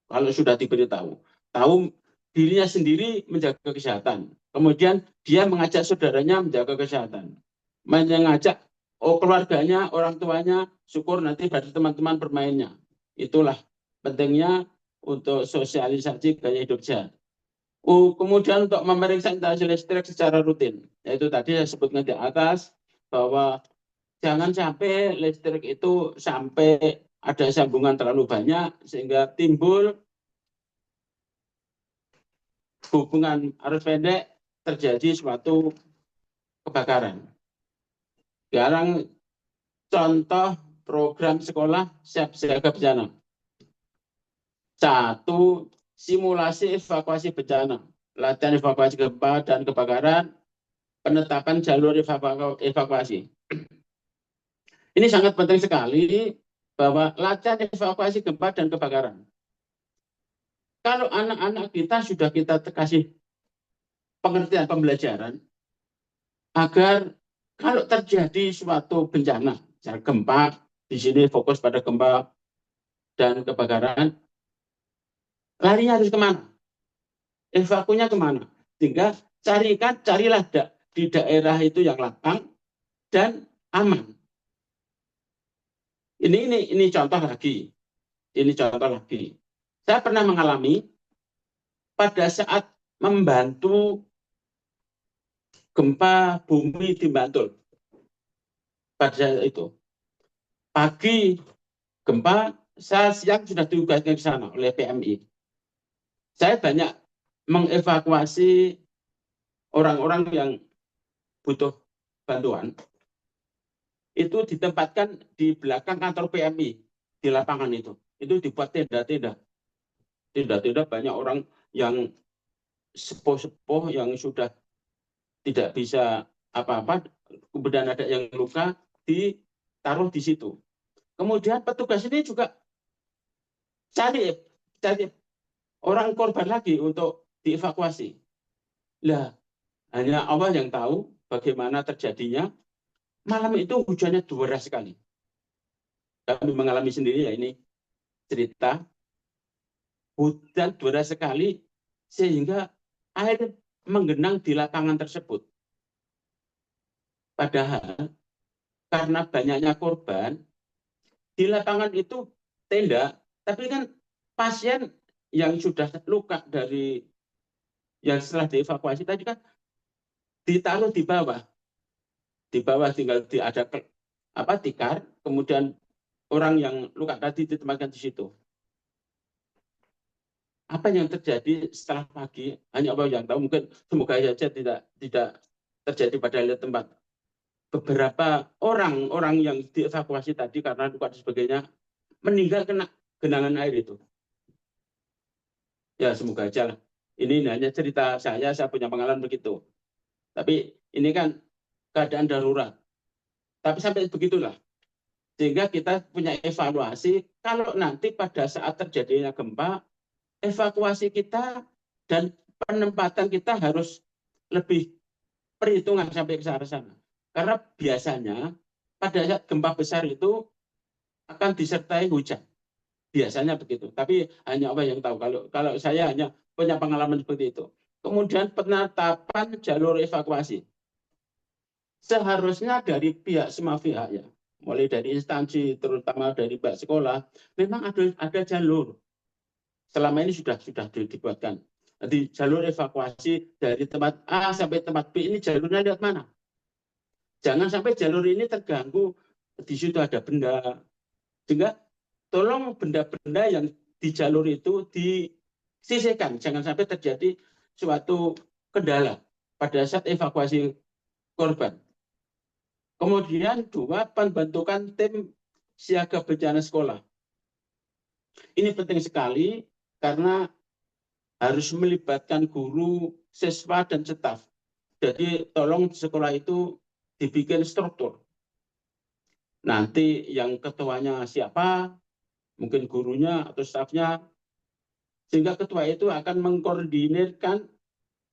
kalau sudah diberitahu, tahu dirinya sendiri menjaga kesehatan. Kemudian dia mengajak saudaranya menjaga kesehatan. Mengajak keluarganya, orang tuanya, syukur nanti pada teman-teman bermainnya. Itulah pentingnya untuk sosialisasi gaya hidup sehat. Kemudian untuk memeriksa instalasi listrik secara rutin. Yaitu tadi saya sebutkan di atas, bahwa jangan sampai listrik itu sampai ada sambungan terlalu banyak, sehingga timbul hubungan arus pendek, terjadi suatu kebakaran. Sekarang contoh program sekolah siap siaga bencana. 1. Simulasi evakuasi bencana, latihan evakuasi gempa dan kebakaran, penetapan jalur evakuasi. Ini sangat penting sekali bahwa latihan evakuasi gempa dan kebakaran. Kalau anak-anak kita sudah kita kasih pengertian pembelajaran agar kalau terjadi suatu bencana, gempa, di sini fokus pada gempa dan kebakaran, larinya harus kemana? Evakunya kemana? Sehingga carilah di daerah itu yang lapang dan aman. Ini contoh lagi. Ini contoh lagi. Saya pernah mengalami pada saat membantu gempa bumi di Bantul. Pada saat itu. Pagi gempa, saya siang sudah ditugaskan ke sana oleh PMI. Saya banyak mengevakuasi orang-orang yang butuh bantuan. Itu ditempatkan di belakang kantor PMI di lapangan itu. Itu dibuat tenda-tenda. Tenda-tenda banyak orang yang sepuh-sepuh yang sudah tidak bisa apa-apa, kemudian ada yang luka, ditaruh di situ. Kemudian petugas ini juga cari orang korban lagi untuk dievakuasi. Lah, hanya Allah yang tahu bagaimana terjadinya. Malam itu hujannya deras sekali. Kami mengalami sendiri ya, ini cerita. Hujan deras sekali sehingga air menggenang di lapangan tersebut. Padahal karena banyaknya korban, di lapangan itu tenda, tapi kan pasien yang sudah luka dari yang setelah dievakuasi tadi kan ditaruh di bawah. Di bawah tinggal ada tikar, kemudian orang yang luka tadi ditempatkan di situ. Apa yang terjadi setelah pagi hanya Allah yang tahu. Mungkin semoga saja tidak terjadi pada tempat. Beberapa orang yang dievakuasi tadi karena luka dan sebagainya meninggal kena genangan air itu. Ya semoga aja lah. Ini hanya cerita saya punya pengalaman begitu. Tapi ini kan keadaan darurat. Tapi sampai begitulah. Sehingga kita punya evaluasi, kalau nanti pada saat terjadinya gempa, evakuasi kita dan penempatan kita harus lebih perhitungan sampai ke sana. Karena biasanya pada saat gempa besar itu akan disertai hujan. Biasanya begitu. Tapi hanya Allah yang tahu. Kalau saya hanya punya pengalaman seperti itu. Kemudian penetapan jalur evakuasi. Seharusnya dari pihak semua pihak ya, mulai dari instansi, terutama dari pihak sekolah, memang ada jalur. Selama ini sudah dibuatkan. Jadi jalur evakuasi dari tempat A sampai tempat B ini jalurnya lewat mana? Jangan sampai jalur ini terganggu, di situ ada benda. Sehingga tolong benda-benda yang di jalur itu disisihkan. Jangan sampai terjadi suatu kendala pada saat evakuasi korban. Kemudian 2, pembentukan tim siaga bencana sekolah. Ini penting sekali karena harus melibatkan guru, siswa, dan staf. Jadi tolong di sekolah itu dibikin struktur. Nanti yang ketuanya siapa, mungkin gurunya atau stafnya, sehingga ketua itu akan mengkoordinirkan,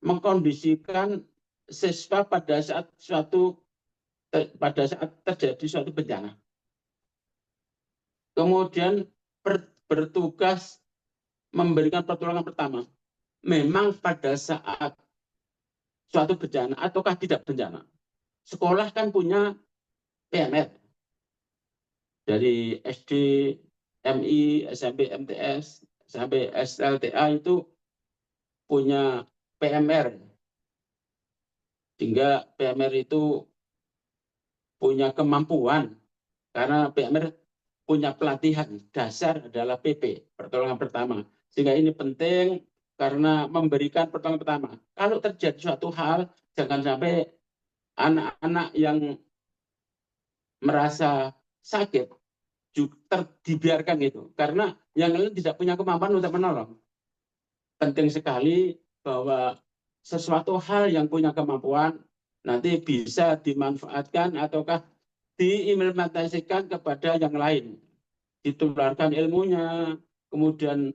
mengkondisikan siswa pada saat terjadi suatu bencana. Kemudian bertugas memberikan pertolongan pertama. Memang pada saat suatu bencana ataukah tidak bencana, sekolah kan punya PMR dari SD, MI, SMP, MTS, sampai SLTA itu punya PMR. Sehingga PMR itu punya kemampuan, karena PMR punya pelatihan dasar adalah PP, pertolongan pertama. Sehingga ini penting karena memberikan pertolongan pertama. Kalau terjadi suatu hal, jangan sampai anak-anak yang merasa sakit dibiarkan gitu. Karena yang lain tidak punya kemampuan untuk menolong. Penting sekali bahwa sesuatu hal yang punya kemampuan nanti bisa dimanfaatkan ataukah diimplementasikan kepada yang lain. Ditularkan ilmunya, kemudian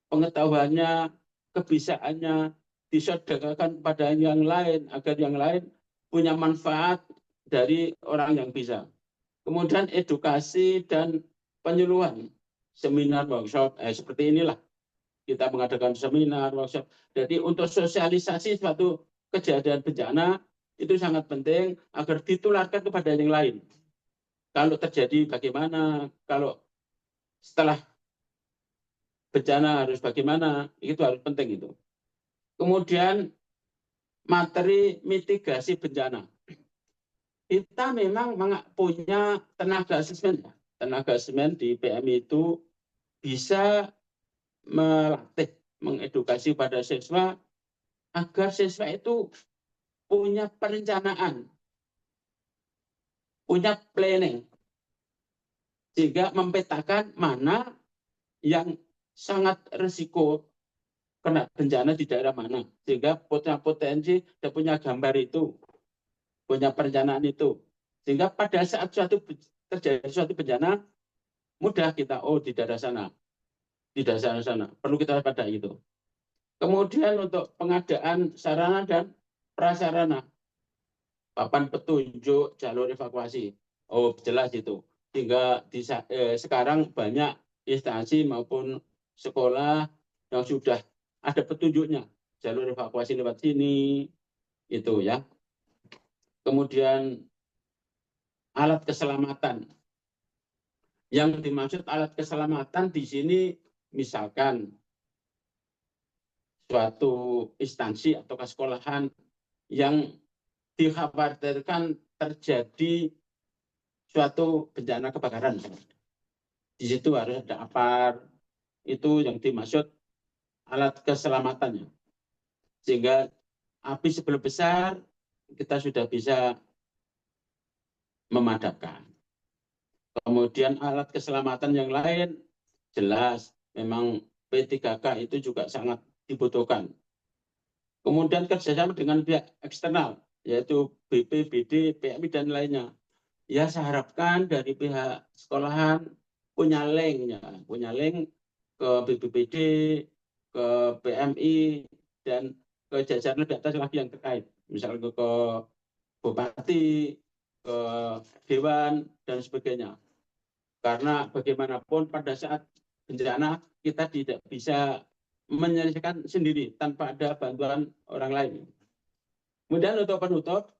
pengetahuannya, kebisaannya, disodorkan kepada yang lain, agar yang lain punya manfaat dari orang yang bisa. Kemudian edukasi dan penyuluhan, seminar, workshop, seperti inilah. Kita mengadakan seminar, workshop. Jadi untuk sosialisasi suatu kejadian bencana, itu sangat penting agar ditularkan kepada yang lain. Kalau terjadi bagaimana, kalau setelah bencana harus bagaimana, itu harus penting itu. Kemudian materi mitigasi bencana. Kita memang punya tenaga asesmen. Tenaga asesmen di PMI itu bisa melatih, mengedukasi pada siswa agar siswa itu punya perencanaan, punya planning, sehingga mempetakan mana yang sangat risiko kena bencana di daerah mana, sehingga punya potensi dan punya gambar itu, punya perencanaan itu, sehingga pada saat terjadi suatu bencana mudah kita di daerah sana, di daerah sana perlu kita waspadai itu. Kemudian untuk pengadaan sarana dan prasarana, papan petunjuk, jalur evakuasi, jelas itu. Sehingga sekarang banyak instansi maupun sekolah yang sudah ada petunjuknya, jalur evakuasi lewat sini, itu ya. Kemudian alat keselamatan. Yang dimaksud alat keselamatan di sini misalkan suatu instansi atau sekolahan yang dikhawatirkan terjadi suatu bencana kebakaran. Di situ harus ada APAR, itu yang dimaksud alat keselamatannya. Sehingga api sebelum besar kita sudah bisa memadamkan. Kemudian alat keselamatan yang lain, jelas memang P3K itu juga sangat dibutuhkan. Kemudian kerjasama dengan pihak eksternal, yaitu BPBD, PMI, dan lainnya. Ya, saya harapkan dari pihak sekolahan punya link ke BPBD, ke PMI, dan ke jajaran di atas lagi yang terkait. Misalnya ke Bupati, ke Dewan, dan sebagainya. Karena bagaimanapun pada saat bencana kita tidak bisa menyelesaikan sendiri tanpa ada bantuan orang lain. Kemudian untuk penutup,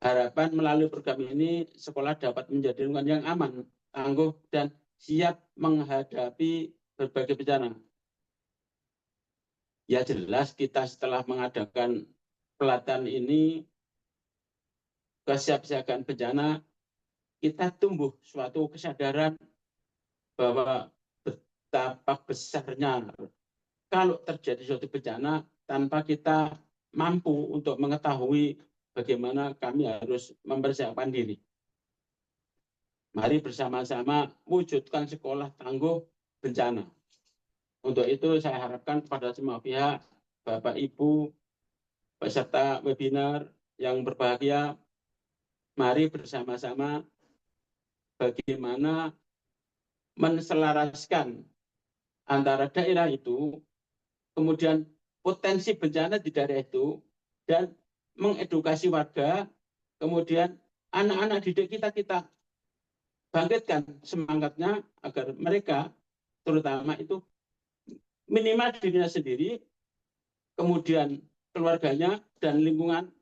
harapan melalui program ini sekolah dapat menjadi lingkungan yang aman, tangguh, dan siap menghadapi berbagai bencana. Ya jelas kita setelah mengadakan pelatihan ini, kesiapsiagaan bencana, kita tumbuh suatu kesadaran bahwa betapa besarnya kalau terjadi suatu bencana tanpa kita mampu untuk mengetahui bagaimana kami harus mempersiapkan diri. Mari bersama-sama wujudkan sekolah tangguh bencana. Untuk itu saya harapkan kepada semua pihak, Bapak Ibu, peserta webinar yang berbahagia, mari bersama-sama bagaimana menselaraskan antara daerah itu, kemudian potensi bencana di daerah itu, dan mengedukasi warga, kemudian anak-anak didik kita bangkitkan semangatnya agar mereka terutama itu minimal dirinya sendiri, kemudian keluarganya dan lingkungan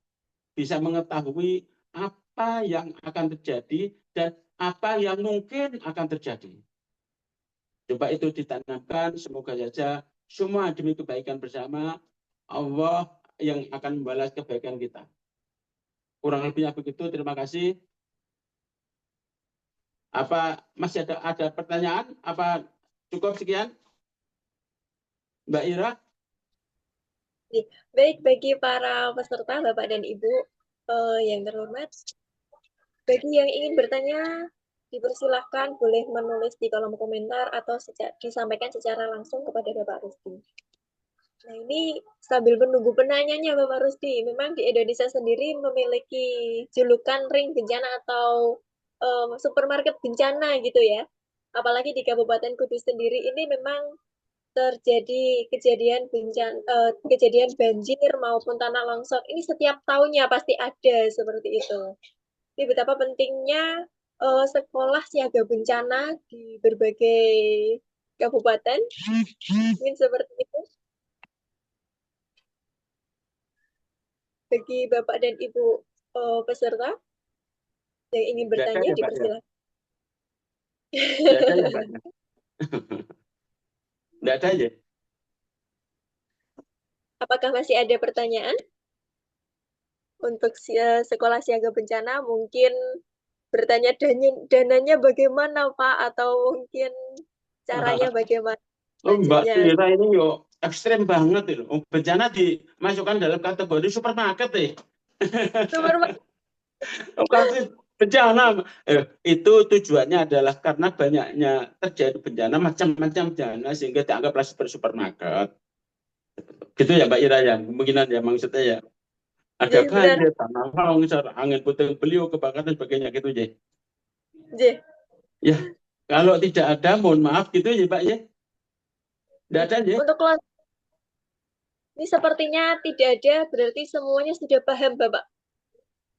bisa mengetahui apa yang akan terjadi dan apa yang mungkin akan terjadi. Coba itu ditanamkan, semoga saja semua demi kebaikan bersama, Allah yang akan membalas kebaikan kita. Kurang lebihnya begitu, terima kasih. Apa masih ada pertanyaan? Apa cukup sekian? Mbak Ira? Baik, bagi para peserta, Bapak dan Ibu yang terhormat, bagi yang ingin bertanya, dipersilahkan boleh menulis di kolom komentar atau disampaikan secara langsung kepada Bapak Rusdi. Nah, ini sambil menunggu penanyanya Bapak Rusdi, memang di Indonesia sendiri memiliki julukan ring bencana atau supermarket bencana gitu ya. Apalagi di Kabupaten Kudus sendiri ini memang terjadi kejadian kejadian banjir maupun tanah longsor. Ini setiap tahunnya pasti ada seperti itu. Ini betapa pentingnya sekolah siaga bencana di berbagai kabupaten. Mungkin seperti itu. Bagi Bapak dan Ibu peserta yang ingin bertanya, dipersilakan. Tidak ada ya? Apakah masih ada pertanyaan? Untuk sekolah siaga bencana mungkin bertanya dananya bagaimana Pak, atau mungkin caranya bagaimana? Mbak Tira ini yo ekstrem banget itu. Bencana dimasukkan dalam kategori supermarket ya. Supermarket. Bencana itu tujuannya adalah karena banyaknya terjadi bencana, macam-macam bencana sehingga dianggaplah seperti supermarket. Gitu ya Mbak Ira ya, kemungkinan ya maksudnya ya. Ada banjir, tanah longsor, angin puting beliung, kebakaran dan sebagainya gitu ya. Ya, kalau tidak ada mohon maaf gitu ya Pak ya. Tidak ada ya. Untuk kelas ini sepertinya tidak ada, berarti semuanya sudah paham Bapak.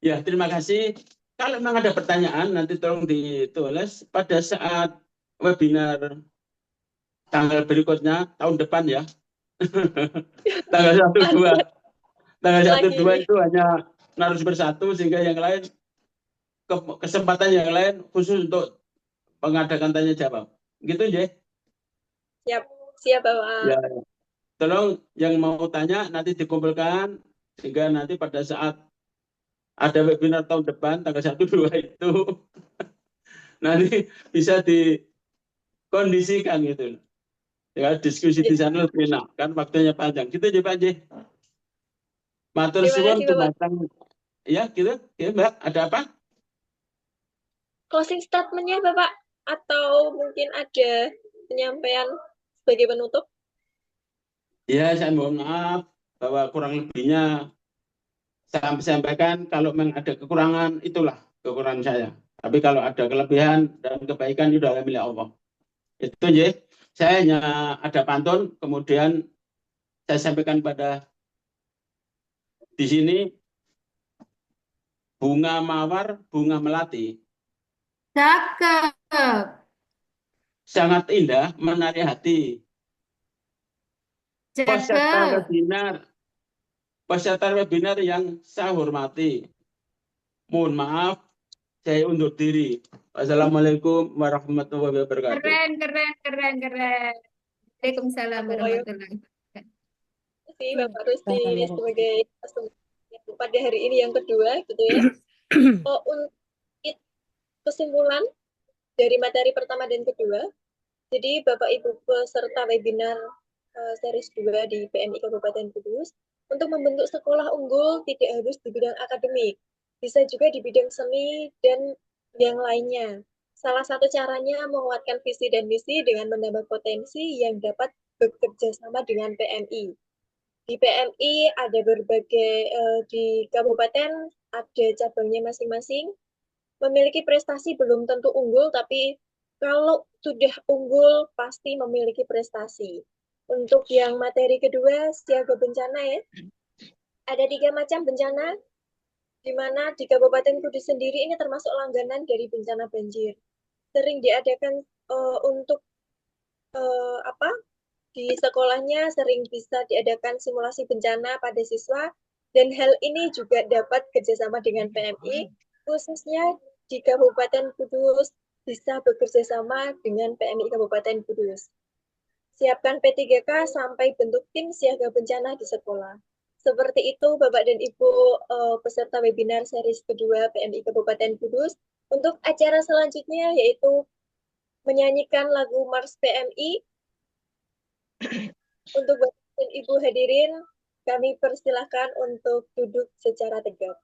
Ya, terima kasih. Kalau memang ada pertanyaan nanti tolong ditulis pada saat webinar tanggal berikutnya tahun depan ya. Tanggal 1-2. Tanggal 1-2 itu hanya narasumber satu sehingga yang lain kesempatan yang lain khusus untuk mengadakan tanya jawab. Gitu ya. Siap Bapak. Ya. Tolong yang mau tanya nanti dikumpulkan sehingga nanti pada saat ada webinar tahun depan tanggal 1-2 itu nanti bisa dikondisikan gitu. Ya, diskusi di sana lebih enak kan waktunya panjang. Gitu aja Pak J. Matur suwun tumateng. Ya, gitu. Ya, Mbak, ada apa? closing statement-nya Bapak, atau mungkin ada penyampaian sebagai penutup? Ya, saya mohon maaf bahwa kurang lebihnya saya sampaikan. Kalau memang ada kekurangan, itulah kekurangan saya. Tapi kalau ada kelebihan dan kebaikan, itu adalah milik Allah. Itu ya. Saya hanya ada pantun, kemudian saya sampaikan pada di sini bunga mawar, bunga melati, Cakep. sangat indah, menarik hati. Peserta Cakep. webinar yang saya hormati. Mohon maaf, saya undur diri. Wassalamualaikum warahmatullahi wabarakatuh. Keren, keren, keren, keren. Waalaikumsalam warahmatullahi wabarakatuh. Terima kasih Bapak Rusdi sebagai pada hari ini yang kedua, gitu ya. Untuk kesimpulan dari materi pertama dan kedua, jadi Bapak Ibu peserta webinar series 2 di PMI Kabupaten Kudus, untuk membentuk sekolah unggul tidak harus di bidang akademik, bisa juga di bidang seni dan yang lainnya. Salah satu caranya menguatkan visi dan misi dengan menambah potensi yang dapat bekerja sama dengan PMI. Di PMI ada berbagai, di kabupaten ada cabangnya masing-masing, memiliki prestasi belum tentu unggul, tapi kalau sudah unggul pasti memiliki prestasi. Untuk yang materi kedua, siaga bencana ya. Ada 3 macam bencana, di mana di Kabupaten Kudus sendiri ini termasuk langganan dari bencana banjir. Sering diadakan untuk di sekolahnya sering bisa diadakan simulasi bencana pada siswa, dan hal ini juga dapat kerjasama dengan PMI, khususnya di Kabupaten Kudus bisa bekerja sama dengan PMI Kabupaten Kudus. Siapkan P3K sampai bentuk tim siaga bencana di sekolah. Seperti itu Bapak dan Ibu peserta webinar series kedua PMI Kabupaten Kudus. Untuk acara selanjutnya yaitu menyanyikan lagu Mars PMI. Untuk Bapak dan Ibu hadirin, kami persilahkan untuk duduk secara tegak.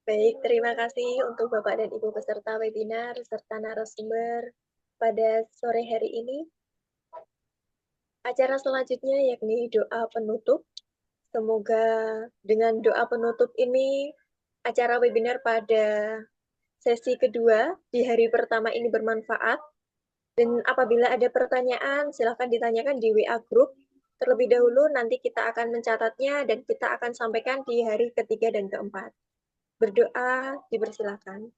Baik, terima kasih untuk Bapak dan Ibu peserta webinar serta narasumber pada sore hari ini. Acara selanjutnya yakni doa penutup. Semoga dengan doa penutup ini acara webinar pada sesi kedua di hari pertama ini bermanfaat. Dan apabila ada pertanyaan, silakan ditanyakan di WA Group. Terlebih dahulu nanti kita akan mencatatnya dan kita akan sampaikan di hari ketiga dan keempat. Berdoa, dipersilakan.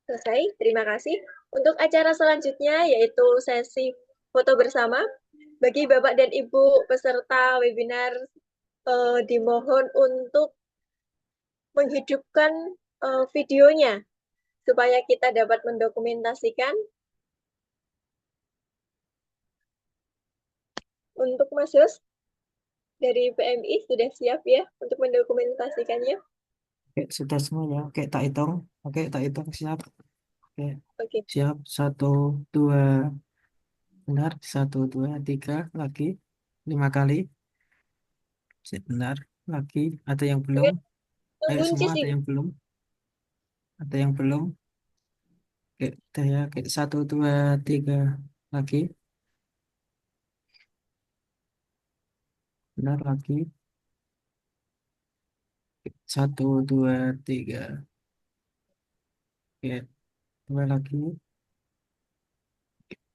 Selesai, terima kasih. Untuk acara selanjutnya yaitu sesi foto bersama. Bagi Bapak dan Ibu peserta webinar, dimohon untuk menghidupkan videonya supaya kita dapat mendokumentasikan. Untuk Mas Yos dari PMI sudah siap ya untuk mendokumentasikannya? Oke, sudah semua ya. Oke, tak hitung. Oke, tak hitung. Siap. Oke, Oke. siap. 1, 2, benar. 1, 2, 3, lagi. 5 kali. Benar. Lagi. Ada yang belum? Ayo Kunci semua, sih. ada yang belum? Ada yang belum? Oke, udah ya. Oke, 1, 2, 3, lagi. Benar, lagi. 1, 2, 3. Oke, 2 lagi.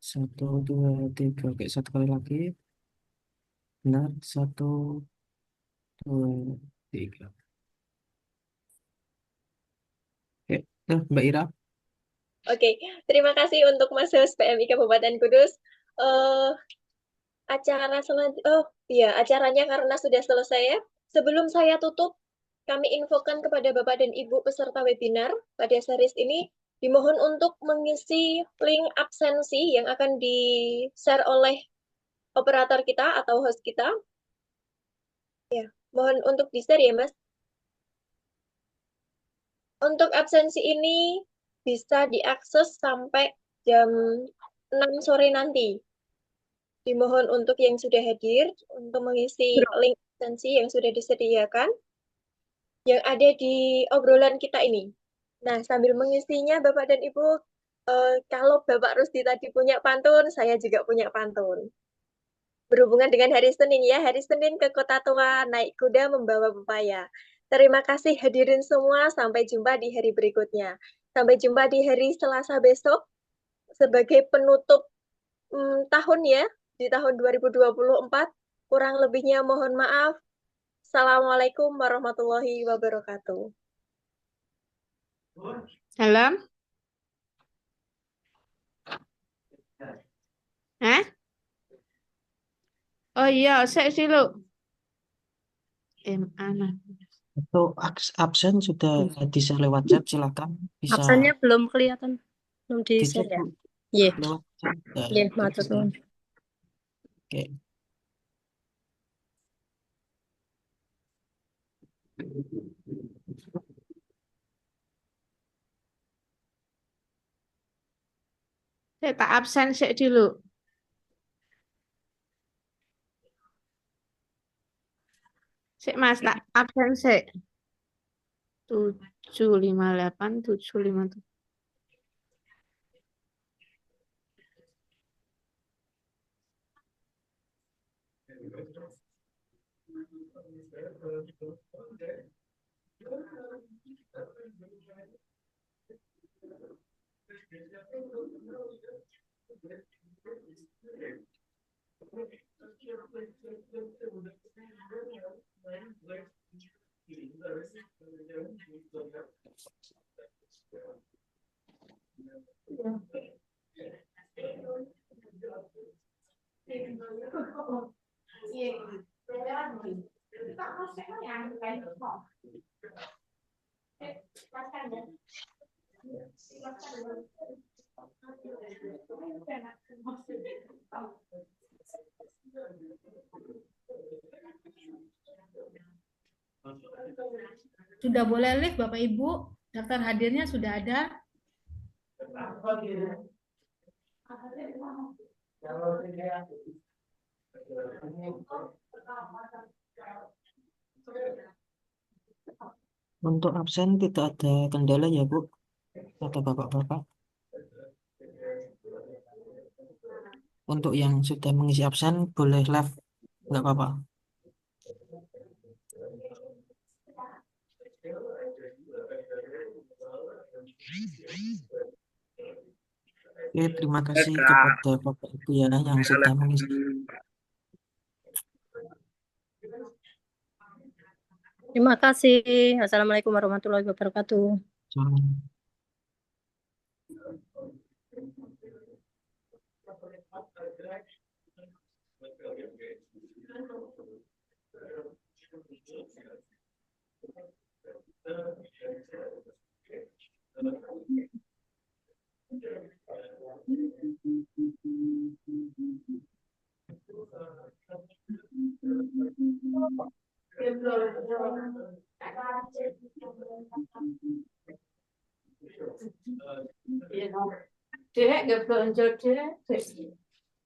1, 2, 3. Oke, 1 kali lagi. Benar. 1, 2, 3. Oke, tuh, Mbak Ira. Oke, terima kasih untuk Mas Yos PMI Kabupaten Kudus. Eh, acaranya karena sudah selesai ya. Sebelum saya tutup, kami infokan kepada Bapak dan Ibu peserta webinar pada series ini, dimohon untuk mengisi link absensi yang akan di-share oleh operator kita atau host kita. Ya, mohon untuk di-share ya, Mas. Untuk absensi ini bisa diakses sampai jam 6 sore nanti. Dimohon untuk yang sudah hadir untuk mengisi link absensi yang sudah disediakan yang ada di obrolan kita ini. Nah, sambil mengisinya Bapak dan Ibu, kalau Bapak Rusdi tadi punya pantun, saya juga punya pantun. Berhubungan dengan hari Senin ya, hari Senin ke Kota Tua, naik kuda membawa pepaya. Terima kasih hadirin semua, sampai jumpa di hari berikutnya. Sampai jumpa di hari Selasa besok sebagai penutup tahun ya, di tahun 2024. Kurang lebihnya mohon maaf. Assalamualaikum warahmatullahi wabarakatuh. Salam. Hah? Oh iya, saya sih lo. Mana? Untuk absen sudah di-share lewat chat, silakan bisa Absennya belum kelihatan, belum dicek di-share ya. Bu, Iya, lewat chat. Ya, iya, itu matur bisa. nuwun. Oke. Saya tak absen sih dulu. Sik Mas, tak absen sih. 758, 757. Sudah boleh live Bapak Ibu, daftar hadirnya sudah ada. Untuk absen tidak ada kendala ya Bu, atau Bapak-Bapak. Untuk yang sudah mengisi absen boleh live, nggak apa-apa. Oke, terima kasih kepada Bapak Ibu ya yang sudah mengisi. Terima kasih. Assalamualaikum warahmatullahi wabarakatuh. Salam. Dek, gak belanja dek.